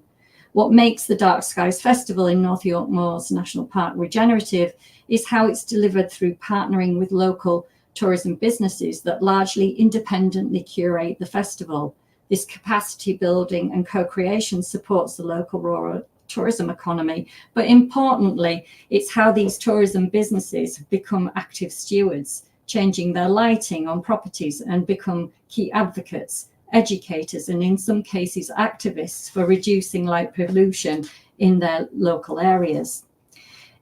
What makes the Dark Skies Festival in North York Moors National Park regenerative is how it's delivered through partnering with local tourism businesses that largely independently curate the festival. This capacity building and co-creation supports the local rural tourism economy, but importantly, it's how these tourism businesses have become active stewards, changing their lighting on properties and become key advocates, educators, and in some cases activists for reducing light pollution in their local areas.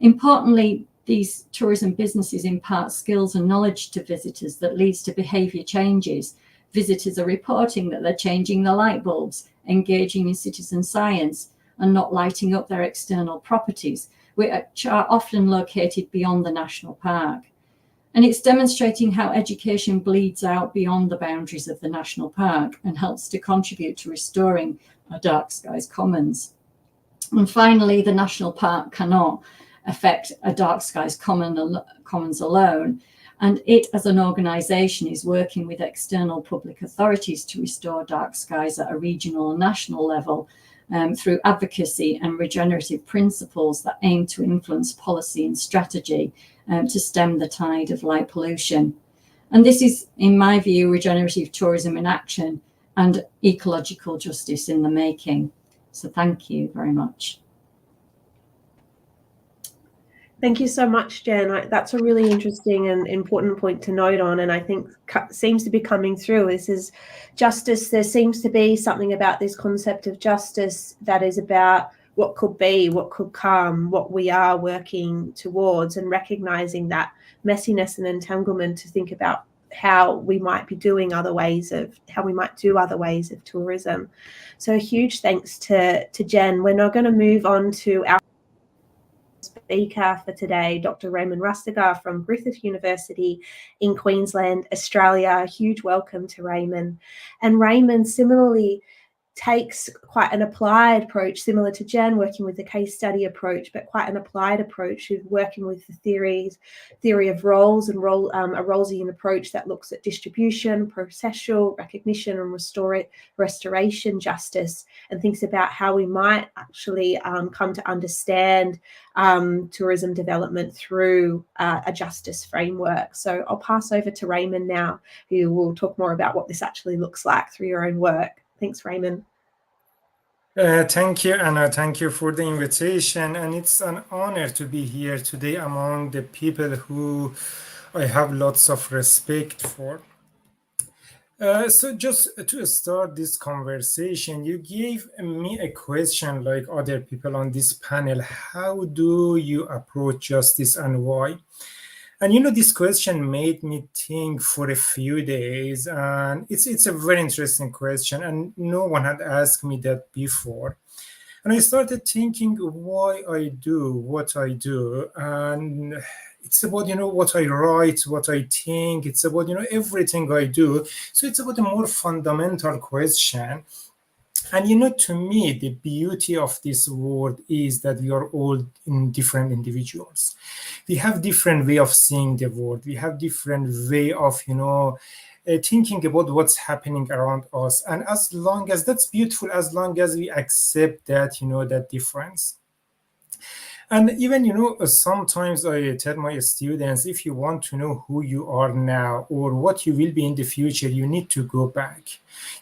Importantly, these tourism businesses impart skills and knowledge to visitors that leads to behaviour changes. Visitors are reporting that they're changing the light bulbs, engaging in citizen science, and not lighting up their external properties, which are often located beyond the national park. And it's demonstrating how education bleeds out beyond the boundaries of the national park and helps to contribute to restoring our Dark Skies Commons. And finally, the national park cannot affect a Dark Skies Commons alone, and it as an organisation is working with external public authorities to restore dark skies at a regional and national level through advocacy and regenerative principles that aim to influence policy and strategy to stem the tide of light pollution. And this is, in my view, regenerative tourism in action and ecological justice in the making. So thank you very much. Thank you so much, Jen. That's a really interesting and important point to note on, and I think seems to be coming through. This is justice. There seems to be something about this concept of justice that is about what could be, what could come, what we are working towards, and recognizing that messiness and entanglement to think about how we might be doing other ways of tourism. So a huge thanks to Jen. We're now going to move on to our speaker for today, Dr. Raymond Rustiger from Griffith University in Queensland, Australia. A huge welcome to Raymond. And Raymond similarly takes quite an applied approach, similar to Jen, working with the case study approach, but quite an applied approach of working with the theory of roles and a Rawlsian approach that looks at distribution, processual, recognition, and restoration justice, and thinks about how we might actually come to understand tourism development through a justice framework. So I'll pass over to Raymond now, who will talk more about what this actually looks like through your own work. Thanks, Raymond. Thank you, Anna. Thank you for the invitation. And it's an honor to be here today among the people who I have lots of respect for. So just to start this conversation, you gave me a question like other people on this panel. How do you approach justice and why? And this question made me think for a few days, and it's a very interesting question, and no one had asked me that before. And I started thinking why I do what I do, and it's about what I write, what I think. It's about everything I do. So it's about a more fundamental question. And to me, the beauty of this world is that we are all different individuals. We have different way of seeing the world. We have different way of, thinking about what's happening around us. And as long as that's beautiful, as long as we accept that, that difference. And even, sometimes I tell my students, if you want to know who you are now or what you will be in the future, you need to go back.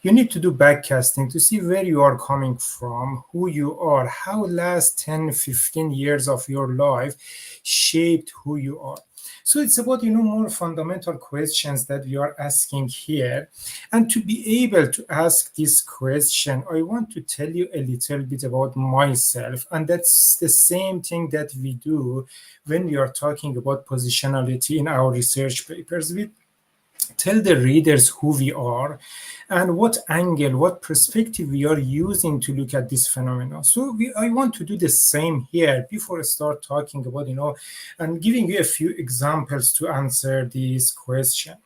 You need to do backcasting to see where you are coming from, who you are, how last 10, 15 years of your life shaped who you are. So it's about, more fundamental questions that we are asking here. And to be able to ask this question, I want to tell you a little bit about myself. And that's the same thing that we do when we are talking about positionality in our research papers. tell the readers who we are and what angle, what perspective we are using to look at this phenomenon. So I want to do the same here before I start talking about, and giving you a few examples to answer this question.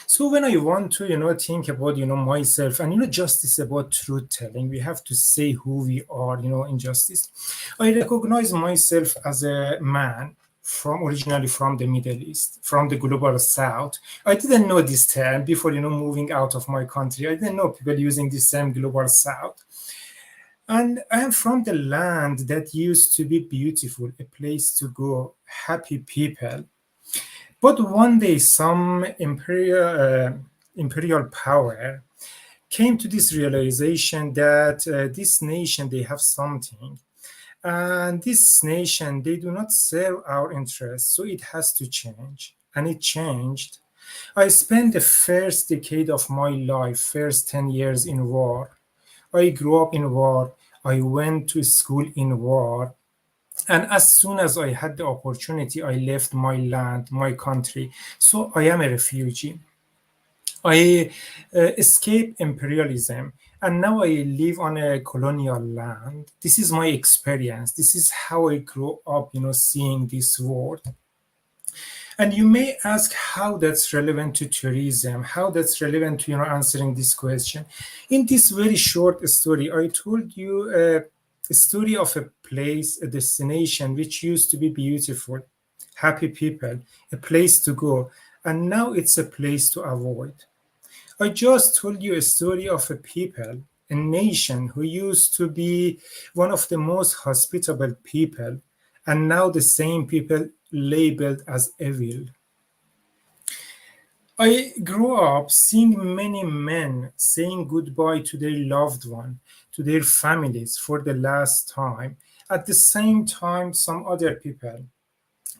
So when I want to, think about, myself and, justice about truth telling, we have to say who we are, in justice. I recognize myself as a man originally from the Middle East, from the global South. I didn't know this term before, moving out of my country. I didn't know people using this term global South. And I am from the land that used to be beautiful, a place to go, happy people. But one day, some imperial power came to this realization that this nation, they have something. And this nation, they do not serve our interests, so it has to change. And it changed. I spent the first decade of my life, first 10 years in war. I grew up in war. I went to school in war. And as soon as I had the opportunity, I left my land, my country. So I am a refugee. I escaped imperialism, and now I live on a colonial land. This is my experience. This is how I grew up, seeing this world. And you may ask how that's relevant to tourism, how that's relevant to, answering this question. In this very short story, I told you a story of a place, a destination which used to be beautiful, happy people, a place to go, and now it's a place to avoid. I just told you a story of a people, a nation who used to be one of the most hospitable people, and now the same people labeled as evil. I grew up seeing many men saying goodbye to their loved one, to their families for the last time. At the same time, some other people,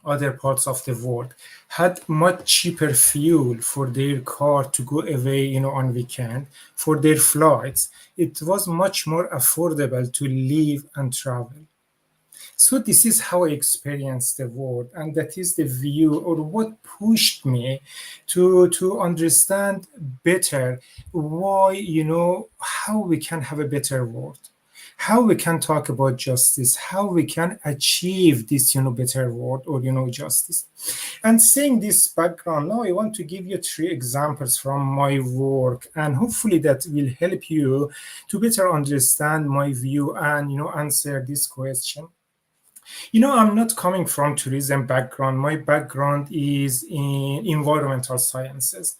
other parts of the world, had much cheaper fuel for their car to go away, on weekend, for their flights. It was much more affordable to live and travel. So this is how I experienced the world, and that is the view, or what pushed me to understand better why, how we can have a better world, how we can talk about justice, how we can achieve this, better world, or, justice. And saying this background, now I want to give you 3 examples from my work, and hopefully that will help you to better understand my view and, answer this question. I'm not coming from tourism background. My background is in environmental sciences.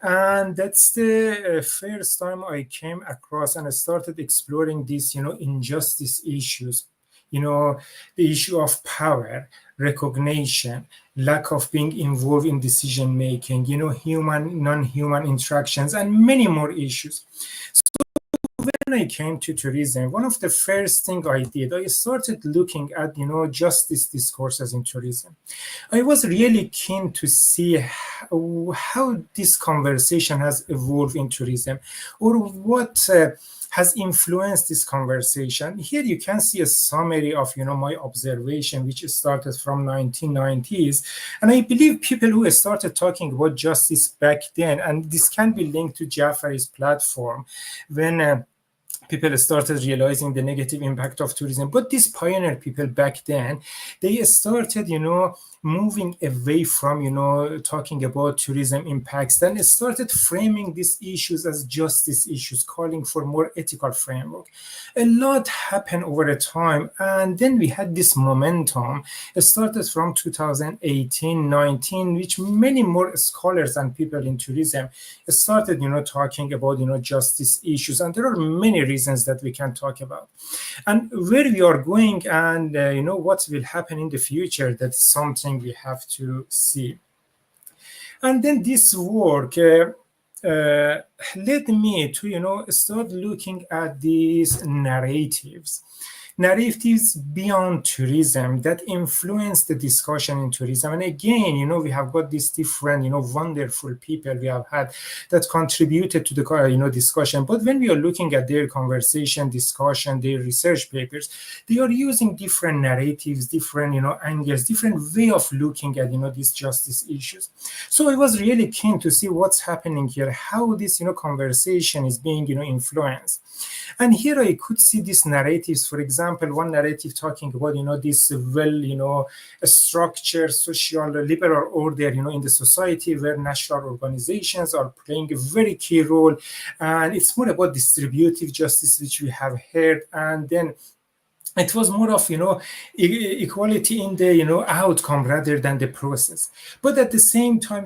And that's the first time I came across and I started exploring these, injustice issues, the issue of power, recognition, lack of being involved in decision making, human, non-human interactions, and many more issues. When I came to tourism, one of the first things I did, I started looking at, justice discourses in tourism. I was really keen to see how this conversation has evolved in tourism, or what has influenced this conversation. Here you can see a summary of, my observation, which started from 1990s. And I believe people who started talking about justice back then, and this can be linked to Jafari's platform, when people started realizing the negative impact of tourism. But these pioneer people back then, they started, moving away from, talking about tourism impacts, then started framing these issues as justice issues, calling for more ethical framework. A lot happened over a time, and then we had this momentum. It started from 2018-19, which many more scholars and people in tourism started, talking about, justice issues, and there are many reasons that we can talk about. And where we are going and, what will happen in the future, that's something we have to see. And then this work led me to, start looking at these narratives. narratives beyond tourism that influence the discussion in tourism. And again, we have got these different, wonderful people we have had that contributed to the, discussion. But when we are looking at their conversation, discussion, their research papers, they are using different narratives, different, angles, different way of looking at, these justice issues. So I was really keen to see what's happening here, how this, conversation is being, influenced. And here I could see these narratives. For example, one narrative talking about, this structured social liberal order, in the society where national organizations are playing a very key role. And it's more about distributive justice, which we have heard. And then it was more of, equality in the, outcome rather than the process. But at the same time,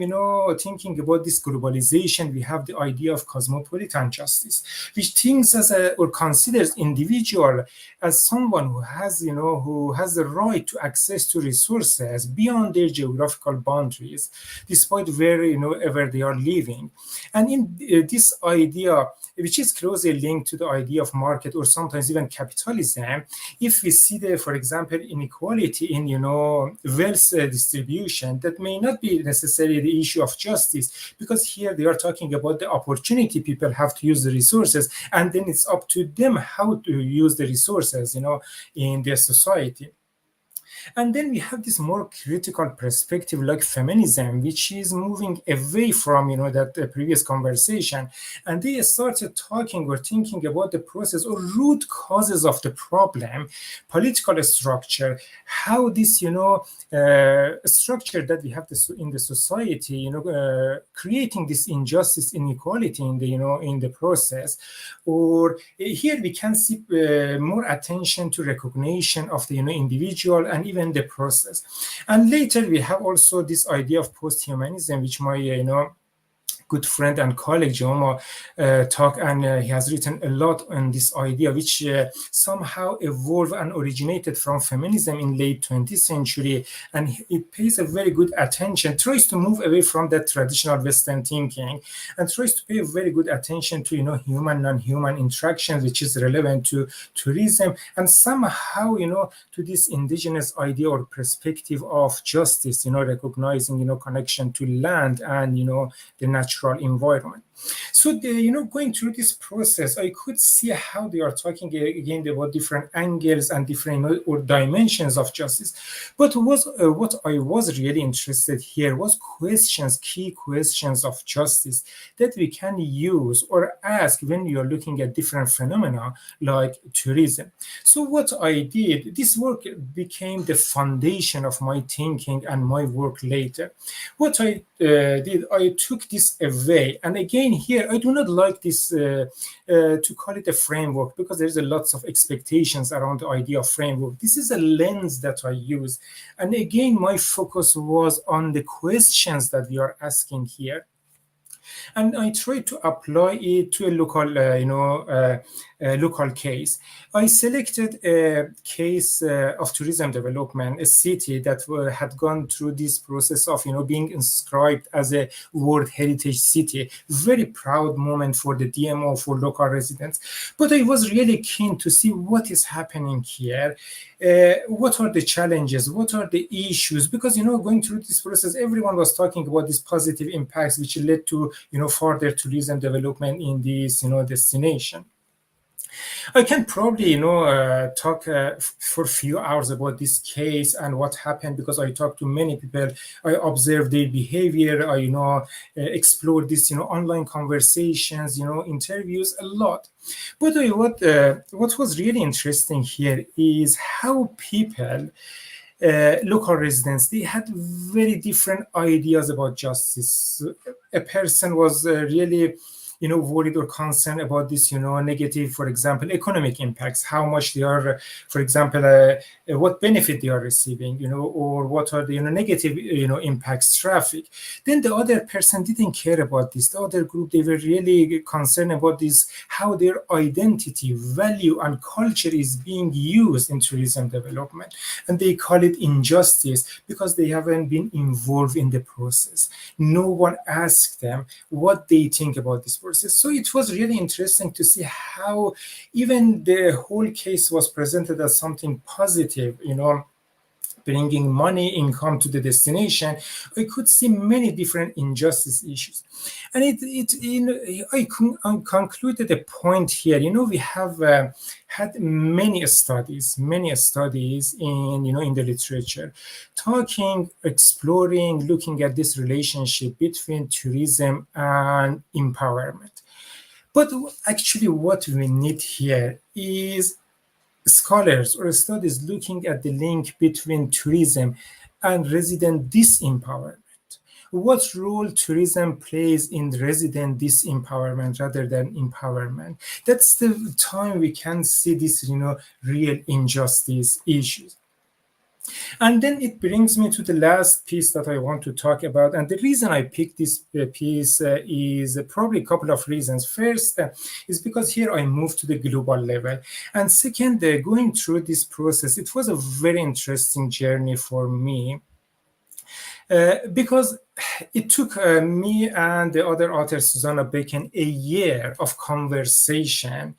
thinking about this globalization, we have the idea of cosmopolitan justice, which thinks or considers individual as someone who has, who has the right to access to resources beyond their geographical boundaries, despite wherever they are living. And in this idea, which is closely linked to the idea of market or sometimes even capitalism, if we see for example, inequality in, wealth distribution, that may not be necessarily the issue of justice, because here they are talking about the opportunity people have to use the resources, and then it's up to them how to use the resources, in their society. And then we have this more critical perspective like feminism, which is moving away from, that previous conversation. And they started talking or thinking about the process or root causes of the problem, political structure, how this, structure that we have in the society, creating this injustice, inequality in the, in the process. Or here we can see more attention to recognition of the, individual and even the process. And later we have also this idea of post-humanism, which my good friend and colleague Jomo talk, and he has written a lot on this idea, which somehow evolved and originated from feminism in late 20th century, and it pays a very good attention, tries to move away from that traditional Western thinking, and tries to pay a very good attention to human non-human interactions, which is relevant to tourism, and somehow to this indigenous idea or perspective of justice, recognizing connection to land and the natural environment. So, going through this process, I could see how they are talking again about different angles and different or dimensions of justice. But what I was really interested here was key questions of justice that we can use or ask when we are looking at different phenomena like tourism. So what I did, this work became the foundation of my thinking and my work later. What I did, I took this away, and again here I do not like this to call it a framework, because there's a lots of expectations around the idea of framework. This is a lens that I use, and again my focus was on the questions that we are asking here. And I tried to apply it to a local, local case. I selected a case of tourism development, a city that had gone through this process of, being inscribed as a World Heritage City. Very proud moment for the DMO, for local residents. But I was really keen to see what is happening here. What are the challenges? What are the issues? Because, going through this process, everyone was talking about these positive impacts, which led to, further tourism development in this, destination. I can probably, talk for a few hours about this case and what happened, because I talked to many people. I observed their behavior. I, explored this, online conversations, interviews a lot. But what was really interesting here is how people, local residents, they had very different ideas about justice. A person was really worried or concerned about this, negative, for example, economic impacts, how much they are, for example, what benefit they are receiving, or what are the negative, impacts, traffic. Then the other person didn't care about this. The other group, they were really concerned about this, how their identity, value, and culture is being used in tourism development. And they call it injustice because they haven't been involved in the process. No one asked them what they think about this process. forces. So it was really interesting to see how even the whole case was presented as something positive, bringing money, income to the destination. I could see many different injustice issues. And I concluded a point here. We have had many studies in, in the literature, exploring, looking at this relationship between tourism and empowerment. But actually what we need here is scholars or studies looking at the link between tourism and resident disempowerment. What role tourism plays in resident disempowerment rather than empowerment? That's the time we can see this, real injustice issues. And then it brings me to the last piece that I want to talk about. And the reason I picked this piece is probably a couple of reasons. First is because here I moved to the global level. And second, going through this process, it was a very interesting journey for me. Because it took me and the other author, Susanna Bacon, a year of conversation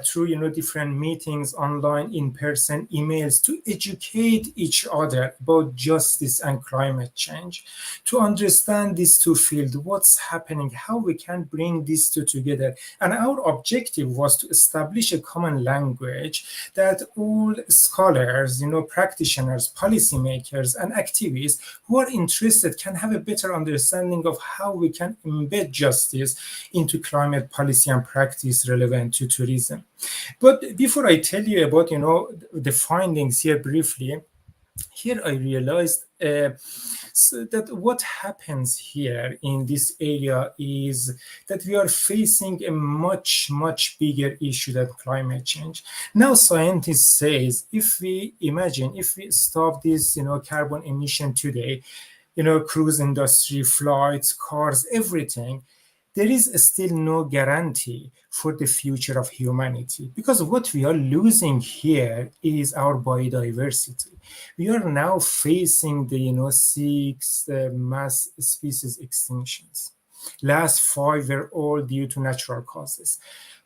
through different meetings, online, in-person, emails, to educate each other about justice and climate change, to understand these two fields, what's happening, how we can bring these two together. And our objective was to establish a common language that all scholars, practitioners, policymakers, and activists who are interested can have a better understanding of how we can embed justice into climate policy and practice relevant to tourism. But before I tell you about, the findings here briefly, here I realized so that what happens here in this area is that we are facing a much, much bigger issue than climate change. Now, scientists say, if we stop this, carbon emission today, cruise industry, flights, cars, everything, there is still no guarantee for the future of humanity, because what we are losing here is our biodiversity. We are now facing the 6 mass species extinctions. Last 5 were all due to natural causes.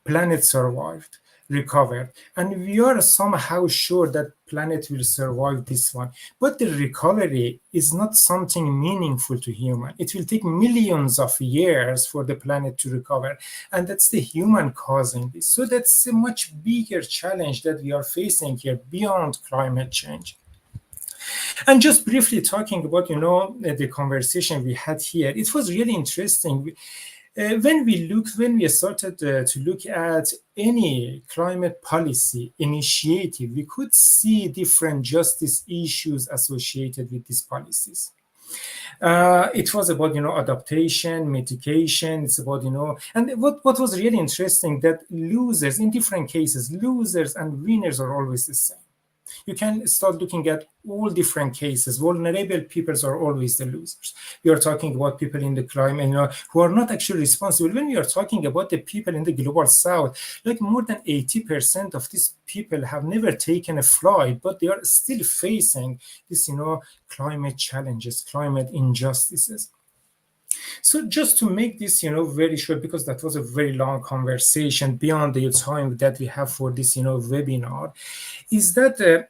Planet survived, recovered, and we are somehow sure that planet will survive this one. But the recovery is not something meaningful to human. It will take millions of years for the planet to recover, and that's the human causing this. So that's a much bigger challenge that we are facing here beyond climate change. And just briefly talking about, the conversation we had here, it was really interesting. When we started to look at any climate policy initiative, we could see different justice issues associated with these policies. It was about, adaptation, mitigation. It's about, and what was really interesting, that losers, in different cases, losers and winners are always the same. You can start looking at all different cases. Vulnerable peoples are always the losers. We are talking about people in the climate, who are not actually responsible. When we are talking about the people in the global south, like more than 80% of these people have never taken a flight, but they are still facing this, climate challenges, climate injustices. So just to make this, very short, because that was a very long conversation beyond the time that we have for this, webinar, is that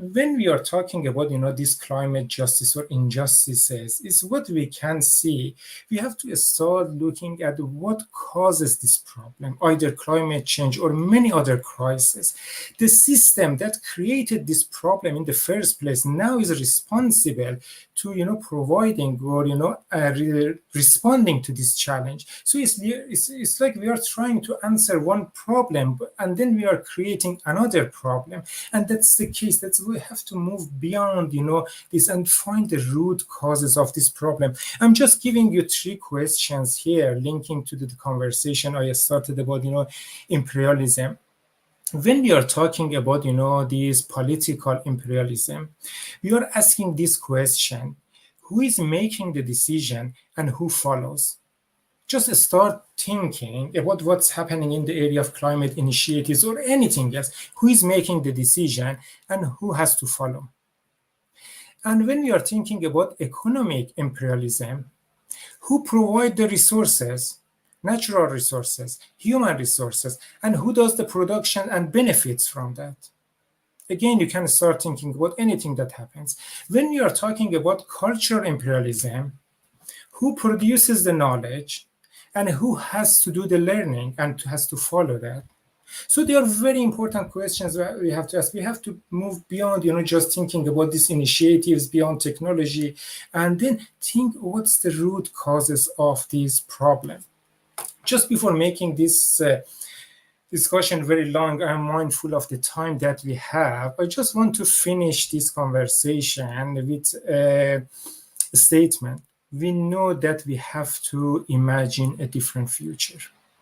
when we are talking about, this climate justice or injustices, is what we can see. We have to start looking at what causes this problem, either climate change or many other crises. The system that created this problem in the first place now is responsible to, providing or, responding to this challenge. So it's like we are trying to answer one problem, and then we are creating another problem. And that's the case. We have to move beyond, this and find the root causes of this problem. I'm just giving you 3 questions here, linking to the conversation I started about, imperialism. When we are talking about, this political imperialism, we are asking this question: who is making the decision and who follows? Just start thinking about what's happening in the area of climate initiatives or anything else. Who is making the decision and who has to follow? And when we are thinking about economic imperialism, who provide the resources, natural resources, human resources, and who does the production and benefits from that. Again, you can start thinking about anything that happens. When we are talking about cultural imperialism, who produces the knowledge and who has to do the learning and has to follow that? So they are very important questions that we have to ask. We have to move beyond, just thinking about these initiatives, beyond technology, and then think what's the root causes of this problem. Just before making this discussion very long, I'm mindful of the time that we have. I just want to finish this conversation with a statement. We know that we have to imagine a different future.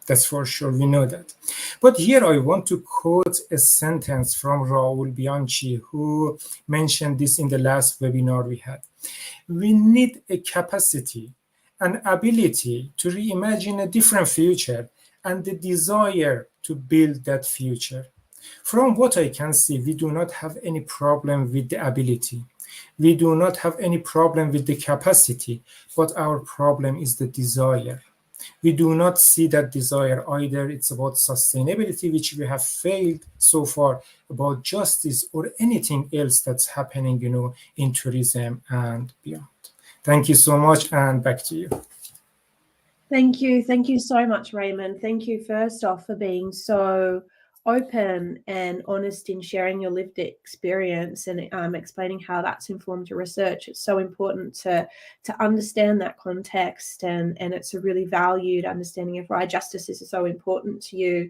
That's for sure, we know that. But here I want to quote a sentence from Raoul Bianchi, who mentioned this in the last webinar we had. We need a capacity, an ability to reimagine a different future, and the desire to build that future. From what I can see, we do not have any problem with the ability. We do not have any problem with the capacity, but our problem is the desire. We do not see that desire either. It's about sustainability, which we have failed so far, about justice, or anything else that's happening, in tourism and beyond. Thank you so much, and back to you. Thank you. Thank you so much, Raymond. Thank you, first off, for being so open and honest in sharing your lived experience and explaining how that's informed your research. It's so important to understand that context, and it's a really valued understanding of why justice is so important to you.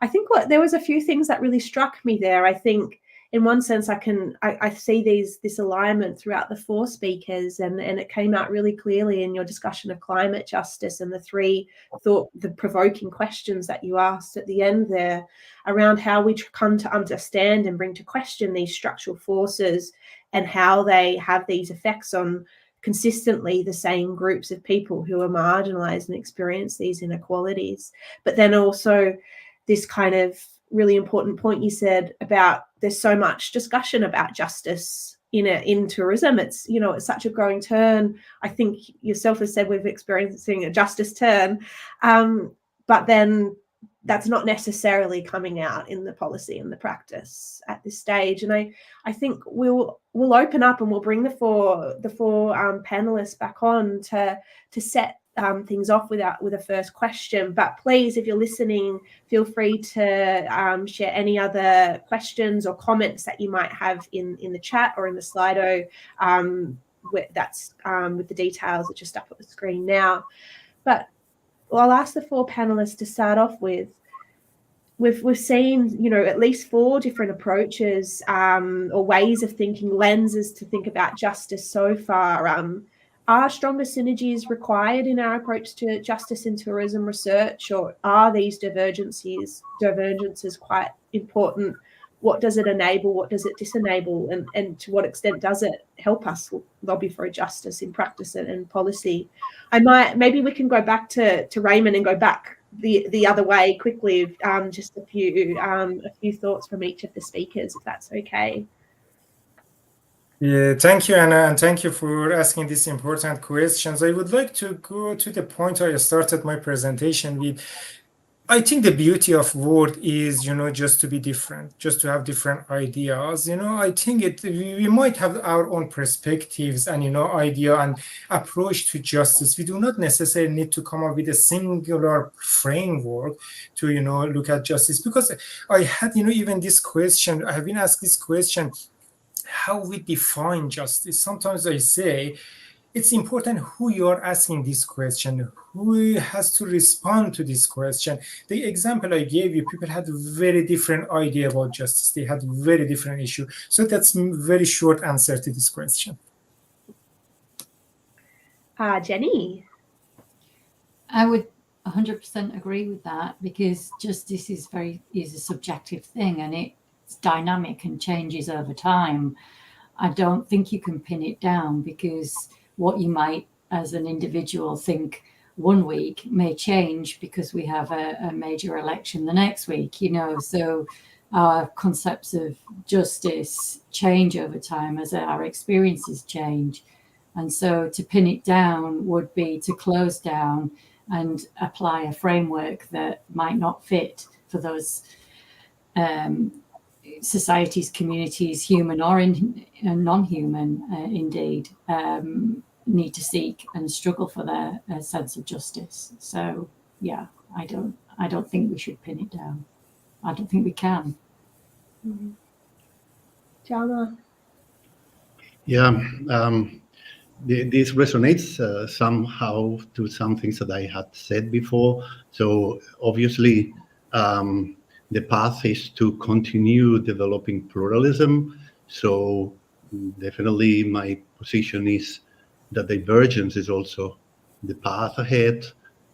I think there was a few things that really struck me there. I think in one sense, I see this alignment throughout the four speakers, and it came out really clearly in your discussion of climate justice and the provoking questions that you asked at the end there around how we come to understand and bring to question these structural forces and how they have these effects on consistently the same groups of people who are marginalized and experience these inequalities. But then also this kind of really important point you said about there's so much discussion about justice in tourism. It's it's such a growing term. I think yourself has said we're experiencing a justice turn, but then that's not necessarily coming out in the policy and the practice at this stage. And I think we'll open up and we'll bring the four panelists back on to set things off with a first question. But please, if you're listening, feel free to share any other questions or comments that you might have in the chat or in the Slido. That's with the details that just up at the screen now. But I'll ask the four panelists to start off with. We've seen, at least four different approaches or ways of thinking, lenses to think about justice so far. Are stronger synergies required in our approach to justice in tourism research, or are these divergences quite important? What does it enable? What does it disenable? And to what extent does it help us lobby for justice in practice and policy? Maybe we can go back to Raymond and go back the other way quickly. Just a few thoughts from each of the speakers, if that's okay. Yeah, thank you, Anna, and thank you for asking these important questions. I would like to go to the point I started my presentation with. I think the beauty of world is, just to be different, just to have different ideas. I think we might have our own perspectives and, idea and approach to justice. We do not necessarily need to come up with a singular framework to, look at justice. Because I had, even this question, I have been asked this question, how we define justice. Sometimes I say, it's important who you are asking this question, who has to respond to this question. The example I gave you, people had a very different idea about justice. They had very different issue. So that's a very short answer to this question. Jenny? I would 100% agree with that, because justice is a subjective thing, and it's dynamic and changes over time. I don't think you can pin it down, because what you might as an individual think one week may change because we have a major election the next week, so our concepts of justice change over time as our experiences change. And so to pin it down would be to close down and apply a framework that might not fit for those societies, communities, human or non-human, indeed, need to seek and struggle for their sense of justice. So yeah, I don't think we should pin it down. I don't think we can. Mm-hmm. Jama? Yeah, this resonates somehow to some things that I had said before. So obviously, the path is to continue developing pluralism. So definitely my position is that divergence is also the path ahead.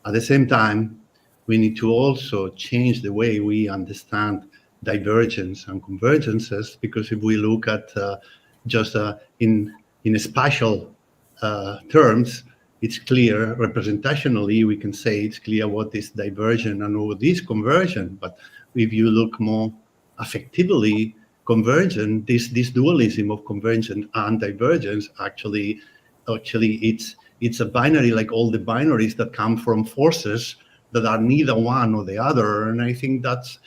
At the same time, we need to also change the way we understand divergence and convergences, because if we look at just in spatial terms, it's clear. Representationally, we can say it's clear what is divergent and what is convergent. But if you look more affectively, convergent, this dualism of convergence and divergence, actually it's a binary, like all the binaries that come from forces that are neither one or the other. And I think that's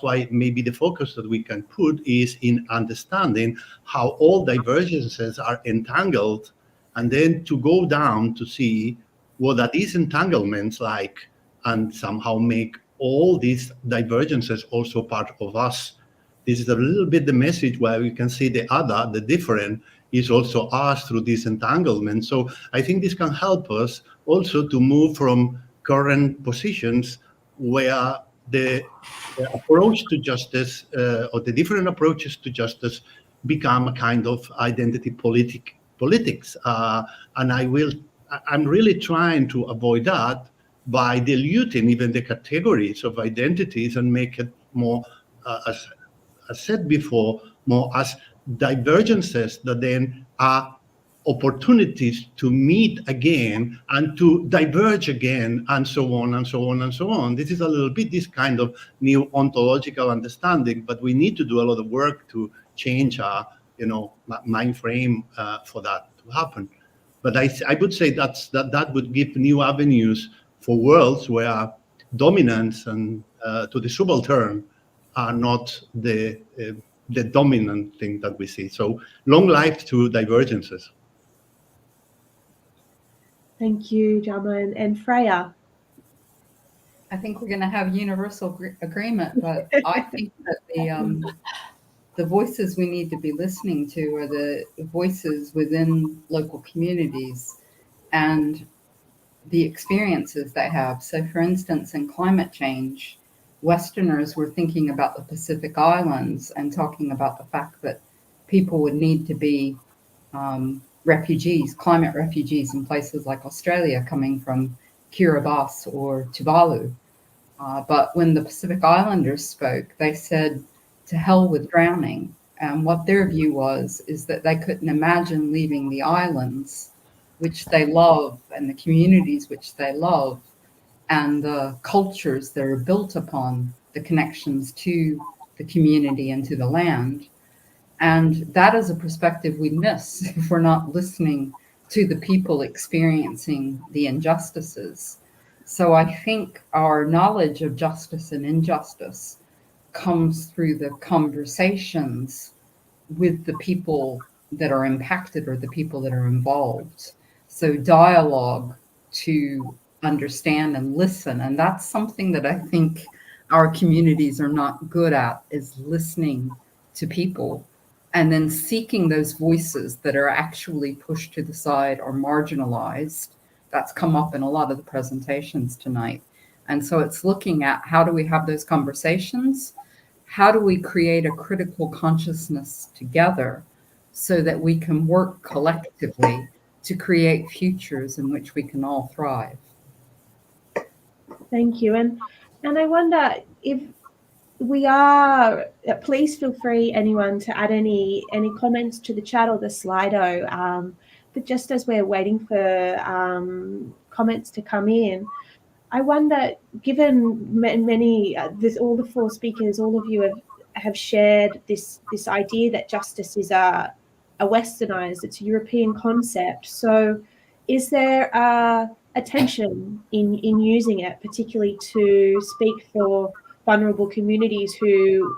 why maybe the focus that we can put is in understanding how all divergences are entangled, and then to go down to see what are these entanglements like, and somehow make all these divergences also part of us. This is a little bit the message where we can see the other, the different, is also us through this entanglement. So I think this can help us also to move from current positions where the approach to justice or the different approaches to justice become a kind of identity politics. And I'm really trying to avoid that by diluting even the categories of identities and make it more, as I said before, more as divergences that then are opportunities to meet again and to diverge again, and so on and so on and so on. This is a little bit this kind of new ontological understanding, but we need to do a lot of work to change our, mind frame for that to happen. But I would say that would give new avenues for worlds where dominance and to the subaltern are not the dominant thing that we see. So long life to divergences. Thank you, Jama. And Freya? I think we're going to have universal agreement, but I think that the voices we need to be listening to are the voices within local communities and the experiences they have. So, for instance, in climate change, Westerners were thinking about the Pacific Islands and talking about the fact that people would need to be refugees, climate refugees in places like Australia, coming from Kiribati or Tuvalu. But when the Pacific Islanders spoke, they said, to hell with drowning. And what their view was is that they couldn't imagine leaving the islands, which they love, and the communities which they love, and the cultures that are built upon the connections to the community and to the land. And that is a perspective we miss if we're not listening to the people experiencing the injustices. So I think our knowledge of justice and injustice comes through the conversations with the people that are impacted or the people that are involved. So dialogue to understand and listen. And that's something that I think our communities are not good at, is listening to people and then seeking those voices that are actually pushed to the side or marginalized. That's come up in a lot of the presentations tonight. And so it's looking at, how do we have those conversations? How do we create a critical consciousness together so that we can work collectively to create futures in which we can all thrive? Thank you. And I wonder if we are, please feel free, anyone, to add any comments to the chat or the Slido. But just as we're waiting for comments to come in, I wonder, given many, all the four speakers, all of you have shared this idea that justice is a westernized, it's a European concept. So is there a attention in using it, particularly to speak for vulnerable communities who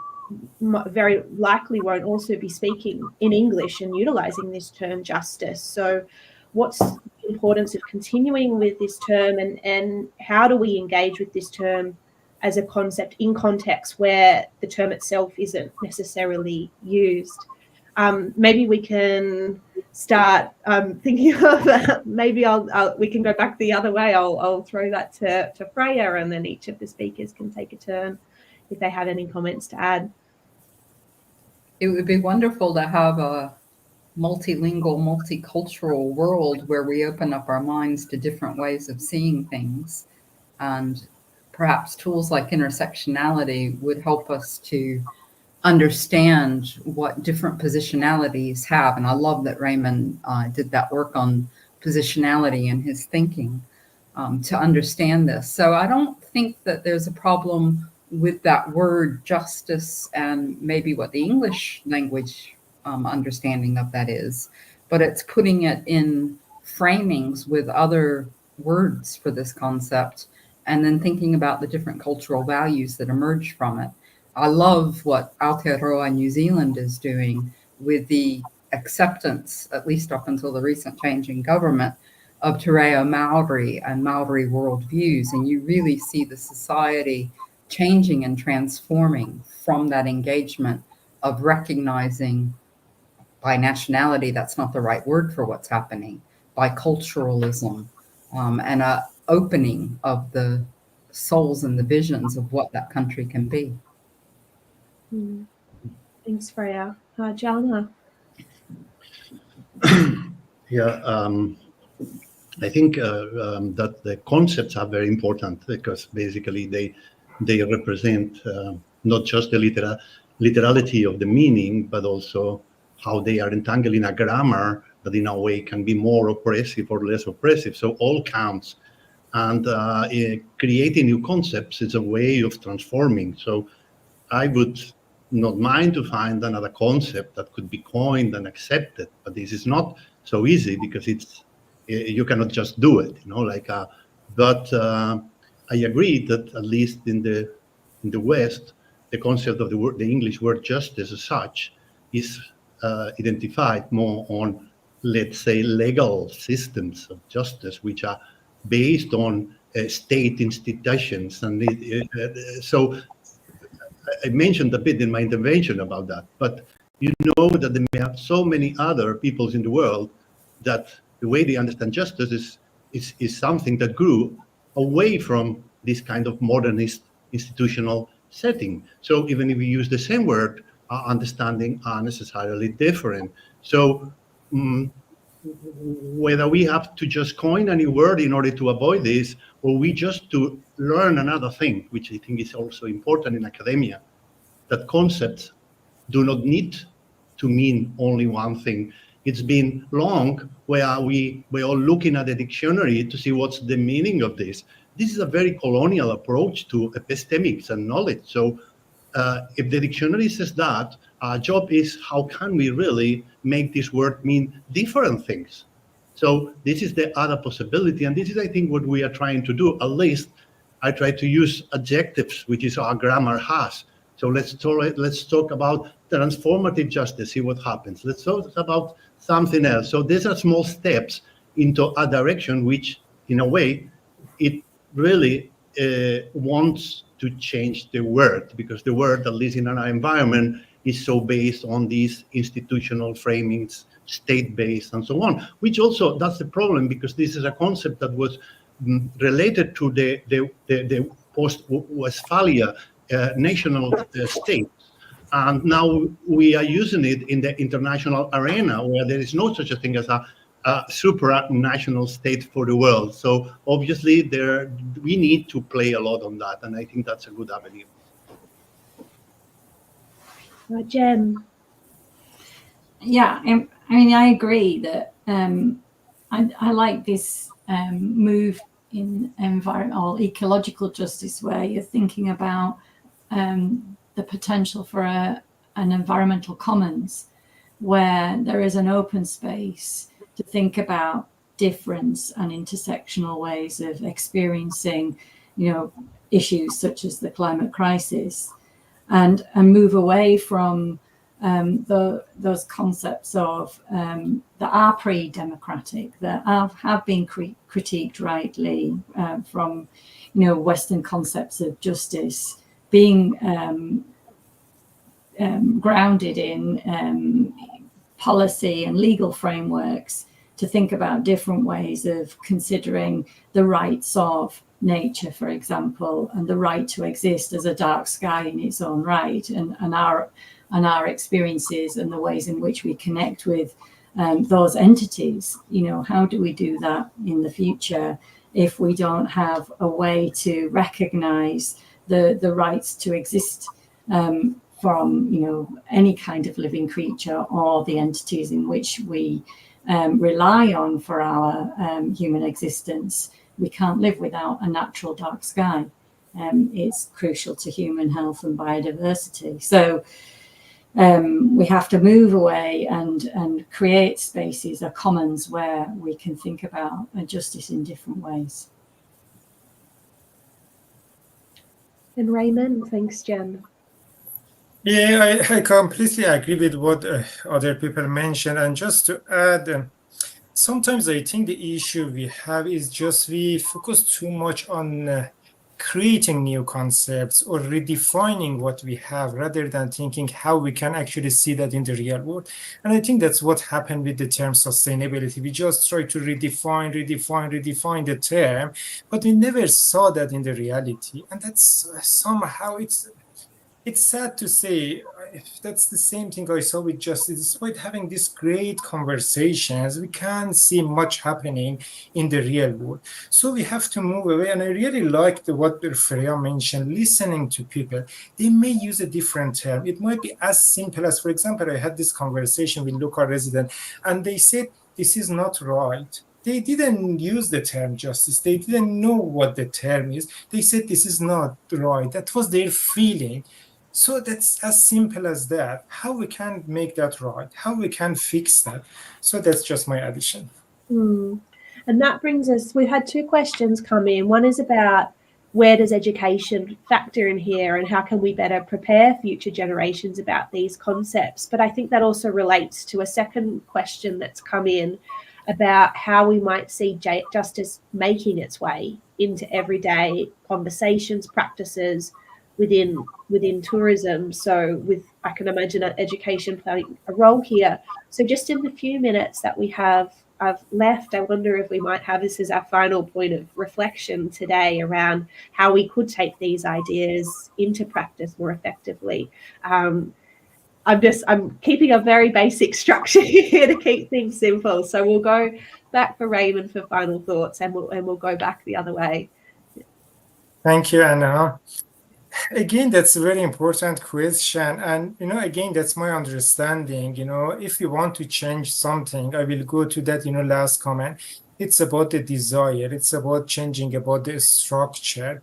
very likely won't also be speaking in English and utilizing this term justice. So what's the importance of continuing with this term, and how do we engage with this term as a concept in context where the term itself isn't necessarily used? Maybe we can start thinking of maybe we can go back the other way. I'll throw that to Freya, and then each of the speakers can take a turn if they have any comments to add. It would be wonderful to have a multilingual, multicultural world where we open up our minds to different ways of seeing things. And perhaps tools like intersectionality would help us to understand what different positionalities have. And I love that Raymond did that work on positionality in his thinking to understand this. So I don't think that there's a problem with that word justice and maybe what the English language understanding of that is, but it's putting it in framings with other words for this concept and then thinking about the different cultural values that emerge from it. I love what Aotearoa New Zealand is doing with the acceptance, at least up until the recent change in government, of Te Reo Maori and Maori worldviews. And you really see the society changing and transforming from that engagement of recognizing by nationality, that's not the right word for what's happening, by culturalism, and a opening of the souls and the visions of what that country can be. Thanks, Freya. Jana? Yeah, I think that the concepts are very important because basically they represent not just the literality of the meaning, but also how they are entangled in a grammar that in a way can be more oppressive or less oppressive. So all counts. And creating new concepts is a way of transforming. So I would not mind to find another concept that could be coined and accepted, but this is not so easy because you cannot just do it, but I agree that at least in the West, the concept of the English word justice as such is identified more on, let's say, legal systems of justice, which are based on state institutions. And so I mentioned a bit in my intervention about that, but you know that there are so many other peoples in the world that the way they understand justice is something that grew away from this kind of modernist institutional setting. So even if we use the same word, our understanding are necessarily different. So whether we have to just coin a new word in order to avoid this, or we just to learn another thing, which I think is also important in academia, that concepts do not need to mean only one thing. It's been long where we're all looking at the dictionary to see what's the meaning of this. This is a very colonial approach to epistemics and knowledge. So if the dictionary says that, our job is how can we really make this word mean different things? So this is the other possibility. And this is, I think, what we are trying to do. At least I try to use adjectives, which is our grammar has. So let's talk about transformative justice, see what happens. Let's talk about something else. So these are small steps into a direction which, in a way, it really wants to change the word, because the word, at least in our environment, is so based on these institutional framings, state-based and so on, which also, that's the problem, because this is a concept that was related to the post-Westphalia national states. And now we are using it in the international arena where there is no such a thing as a supranational state for the world. So obviously we need to play a lot on that. And I think that's a good avenue. Jen. Yeah, I mean, I agree that I like this move in environmental or ecological justice, where you're thinking about the potential for an environmental commons, where there is an open space to think about difference and intersectional ways of experiencing, issues such as the climate crisis, and move away from those concepts of that are pre-democratic, that have been critiqued rightly from Western concepts of justice being grounded in policy and legal frameworks, to think about different ways of considering the rights of nature, for example, and the right to exist as a dark sky in its own right, and our experiences and the ways in which we connect with those entities. How do we do that in the future if we don't have a way to recognize the rights to exist from any kind of living creature, or the entities in which we rely on for our human existence? We can't live without a natural dark sky. It's crucial to human health and biodiversity. So we have to move away and create spaces or commons where we can think about justice in different ways. And Raymond, thanks, Jen. Yeah, I completely agree with what other people mentioned. And just to add, sometimes I think the issue we have is just we focus too much on creating new concepts or redefining what we have, rather than thinking how we can actually see that in the real world. And I think that's what happened with the term sustainability. We just try to redefine the term, but we never saw that in the reality. And that's somehow it's sad to say, if that's the same thing I saw with justice. Despite having these great conversations, we can't see much happening in the real world. So we have to move away. And I really liked what Freya mentioned, listening to people. They may use a different term. It might be as simple as, for example, I had this conversation with local resident, and they said, this is not right. They didn't use the term justice. They didn't know what the term is. They said, this is not right. That was their feeling. So that's as simple as that. How we can make that right, how we can fix that. So that's just my addition. And that brings us, we've had two questions come in. One is about where does education factor in here, and how can we better prepare future generations about these concepts? But I think that also relates to a second question that's come in about how we might see justice making its way into everyday conversations, practices within tourism. So I can imagine education playing a role here. So just in the few minutes that we have left, I wonder if we might have this as our final point of reflection today around how we could take these ideas into practice more effectively. I'm keeping a very basic structure here to keep things simple. So we'll go back for Raymond for final thoughts, and we'll go back the other way. Thank you, Anna. Again, that's a very important question. And, again, that's my understanding. If you want to change something, I will go to that, last comment. It's about the desire. It's about changing about the structure,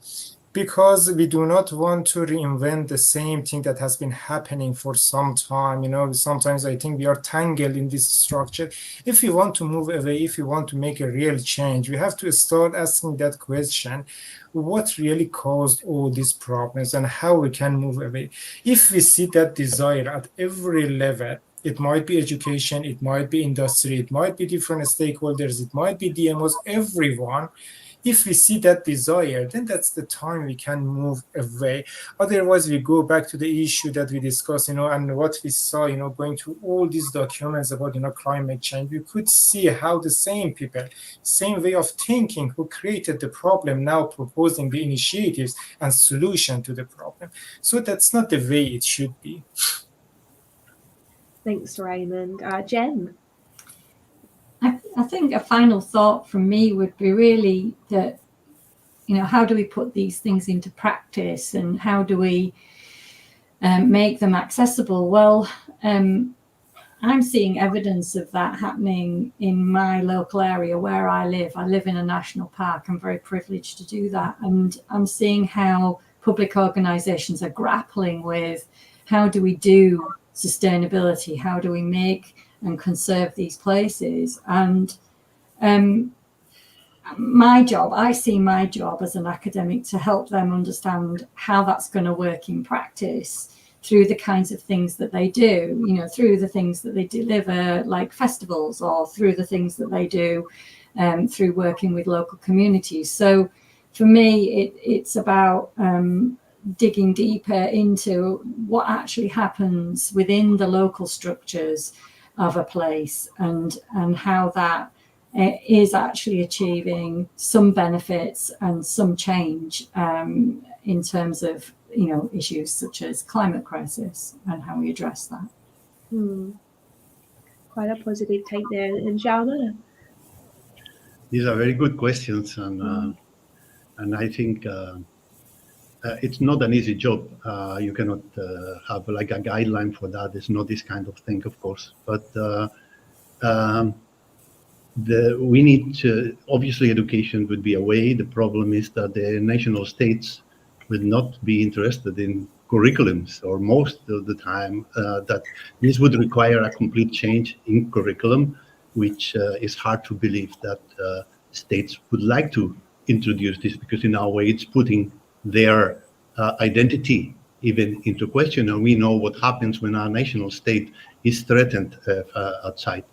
because we do not want to reinvent the same thing that has been happening for some time. Sometimes I think we are tangled in this structure. If you want to move away, if you want to make a real change, we have to start asking that question: what really caused all these problems, and how we can move away? If we see that desire at every level, it might be education, it might be industry, it might be different stakeholders, it might be DMOs, everyone. If we see that desire, then that's the time we can move away. Otherwise, we go back to the issue that we discussed, and what we saw, going through all these documents about, climate change. We could see how the same people, same way of thinking who created the problem, now proposing the initiatives and solution to the problem. So that's not the way it should be. Thanks, Raymond. Jen? I think a final thought from me would be really that, how do we put these things into practice, and how do we make them accessible? Well, I'm seeing evidence of that happening in my local area where I live. I live in a national park. I'm very privileged to do that. And I'm seeing how public organizations are grappling with how do we do sustainability? How do we make and conserve these places? And I see my job as an academic to help them understand how that's going to work in practice through the kinds of things that they do, through the things that they deliver, like festivals, or through the things that they do through working with local communities. So for me, it's about digging deeper into what actually happens within the local structures of a place, and how that is actually achieving some benefits and some change in terms of issues such as climate crisis and how we address that. Quite a positive take there. And Jana? These are very good questions, and I think it's not an easy job. You cannot have like a guideline for that. It's not this kind of thing, of course, but we need to, obviously education would be a way. The problem is that the national states will not be interested in curriculums, or most of the time that this would require a complete change in curriculum, which is hard to believe that states would like to introduce this, because in a way it's putting their identity even into question, and we know what happens when our national state is threatened outside.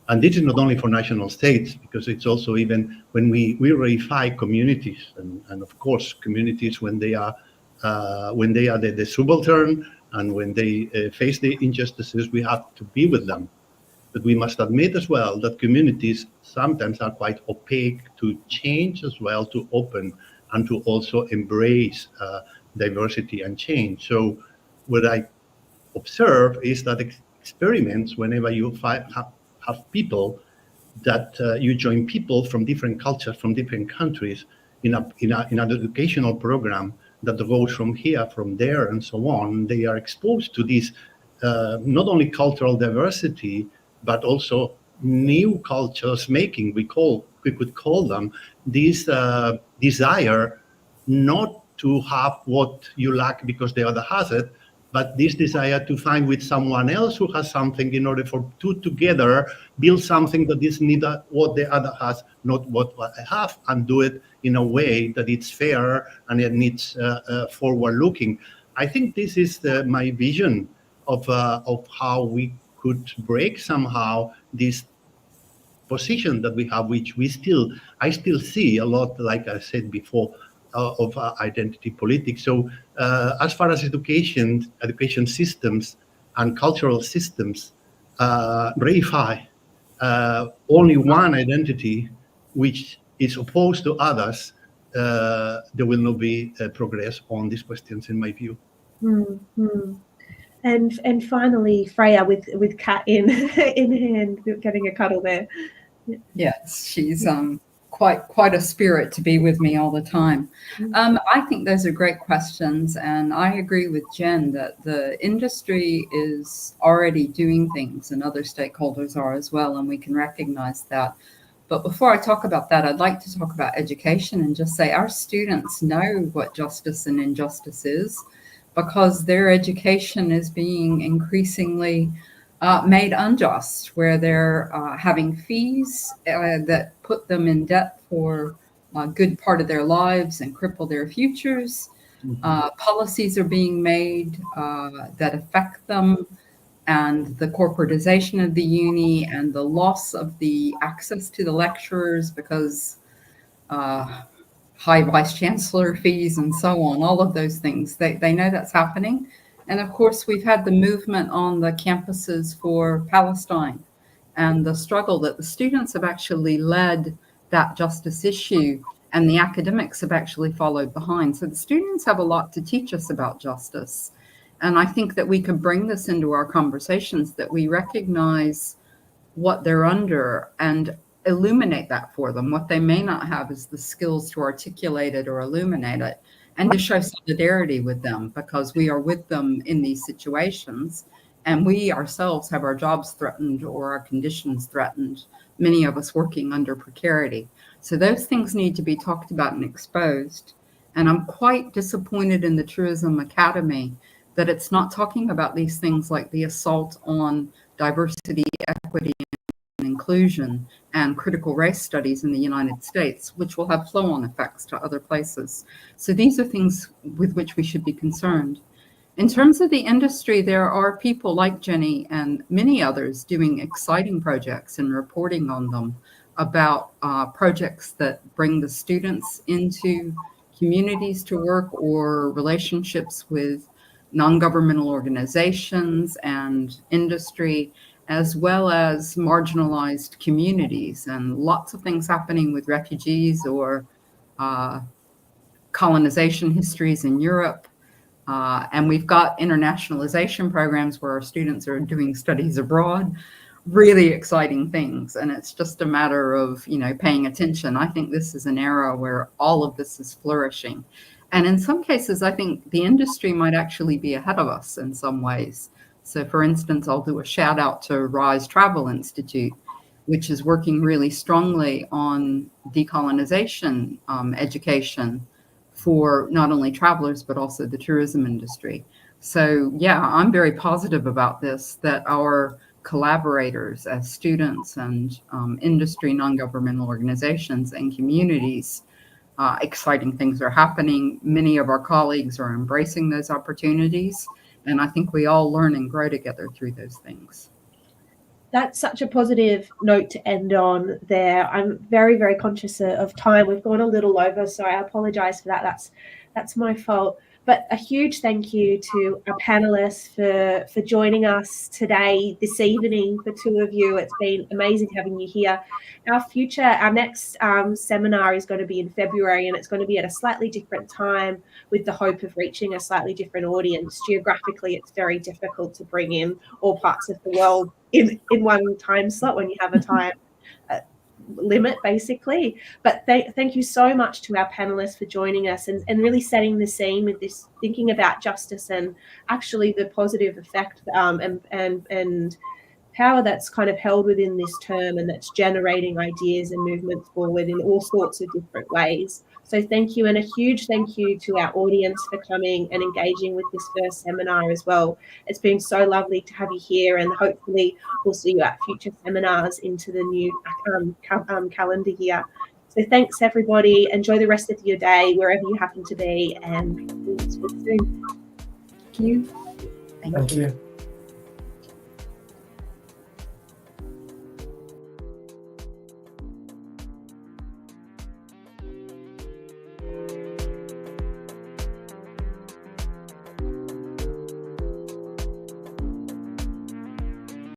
And this is not only for national states, because it's also even when we reify communities, and of course communities when they are the subaltern, and when they face the injustices, we have to be with them. But we must admit as well that communities sometimes are quite opaque to change as well, to open and to also embrace diversity and change. So what I observe is that experiments, whenever you have people that you join people from different cultures, from different countries in an educational program that goes from here, from there, and so on, they are exposed to this not only cultural diversity, but also new cultures making. We could call them this desire not to have what you lack because the other has it, but this desire to find with someone else who has something, in order for two together build something that is neither what the other has, not what I have, and do it in a way that it's fair and it needs forward-looking. I think this is my vision of how we could break somehow this position that we have, which I still see a lot, like I said before, of identity politics. So as far as education systems and cultural systems reify only one identity which is opposed to others, there will not be progress on these questions, in my view. And finally, Freya, with Kat in hand, getting a cuddle there. Yes, she's quite a spirit to be with me all the time. I think those are great questions, and I agree with Jen that the industry is already doing things, and other stakeholders are as well, and we can recognize that. But before I talk about that, I'd like to talk about education and just say our students know what justice and injustice is, because their education is being increasingly made unjust, where they're having fees that put them in debt for a good part of their lives and cripple their futures. Policies are being made that affect them, and the corporatization of the uni, and the loss of the access to the lecturers because high vice chancellor fees and so on, all of those things. They know that's happening. And of course, we've had the movement on the campuses for Palestine, and the struggle that the students have actually led that justice issue, and the academics have actually followed behind. So the students have a lot to teach us about justice. And I think that we could bring this into our conversations, that we recognize what they're under and illuminate that for them. What they may not have is the skills to articulate it or illuminate it, and to show solidarity with them, because we are with them in these situations, and we ourselves have our jobs threatened or our conditions threatened, many of us working under precarity. So those things need to be talked about and exposed. And I'm quite disappointed in the Tourism Academy that it's not talking about these things, like the assault on diversity, equity, inclusion and critical race studies in the United States, which will have flow-on effects to other places. So these are things with which we should be concerned. In terms of the industry, there are people like Jenny and many others doing exciting projects and reporting on them about projects that bring the students into communities to work or relationships with non-governmental organizations and industry, as well as marginalized communities, and lots of things happening with refugees or colonization histories in Europe. And we've got internationalization programs where our students are doing studies abroad, really exciting things. And it's just a matter of, paying attention. I think this is an era where all of this is flourishing. And in some cases, I think the industry might actually be ahead of us in some ways. So for instance, I'll do a shout out to Rise Travel Institute, which is working really strongly on decolonization education for not only travelers, but also the tourism industry. So yeah, I'm very positive about this, that our collaborators as students and industry, non-governmental organizations and communities, exciting things are happening. Many of our colleagues are embracing those opportunities. And I think we all learn and grow together through those things. That's such a positive note to end on there. I'm very, very conscious of time. We've gone a little over, so I apologize for that. That's my fault. But a huge thank you to our panelists for joining us today, this evening, for two of you. It's been amazing having you here. Our next seminar is going to be in February, and it's going to be at a slightly different time with the hope of reaching a slightly different audience. Geographically, it's very difficult to bring in all parts of the world in one time slot when you have a time limit, basically. But thank you so much to our panelists for joining us and really setting the scene with this, thinking about justice and actually the positive effect and power that's kind of held within this term, and that's generating ideas and movements forward in all sorts of different ways. So thank you, and a huge thank you to our audience for coming and engaging with this first seminar as well. It's been so lovely to have you here, and hopefully we'll see you at future seminars into the new calendar year. So thanks, everybody. Enjoy the rest of your day, wherever you happen to be, and we'll speak soon. Thank you. Thank you.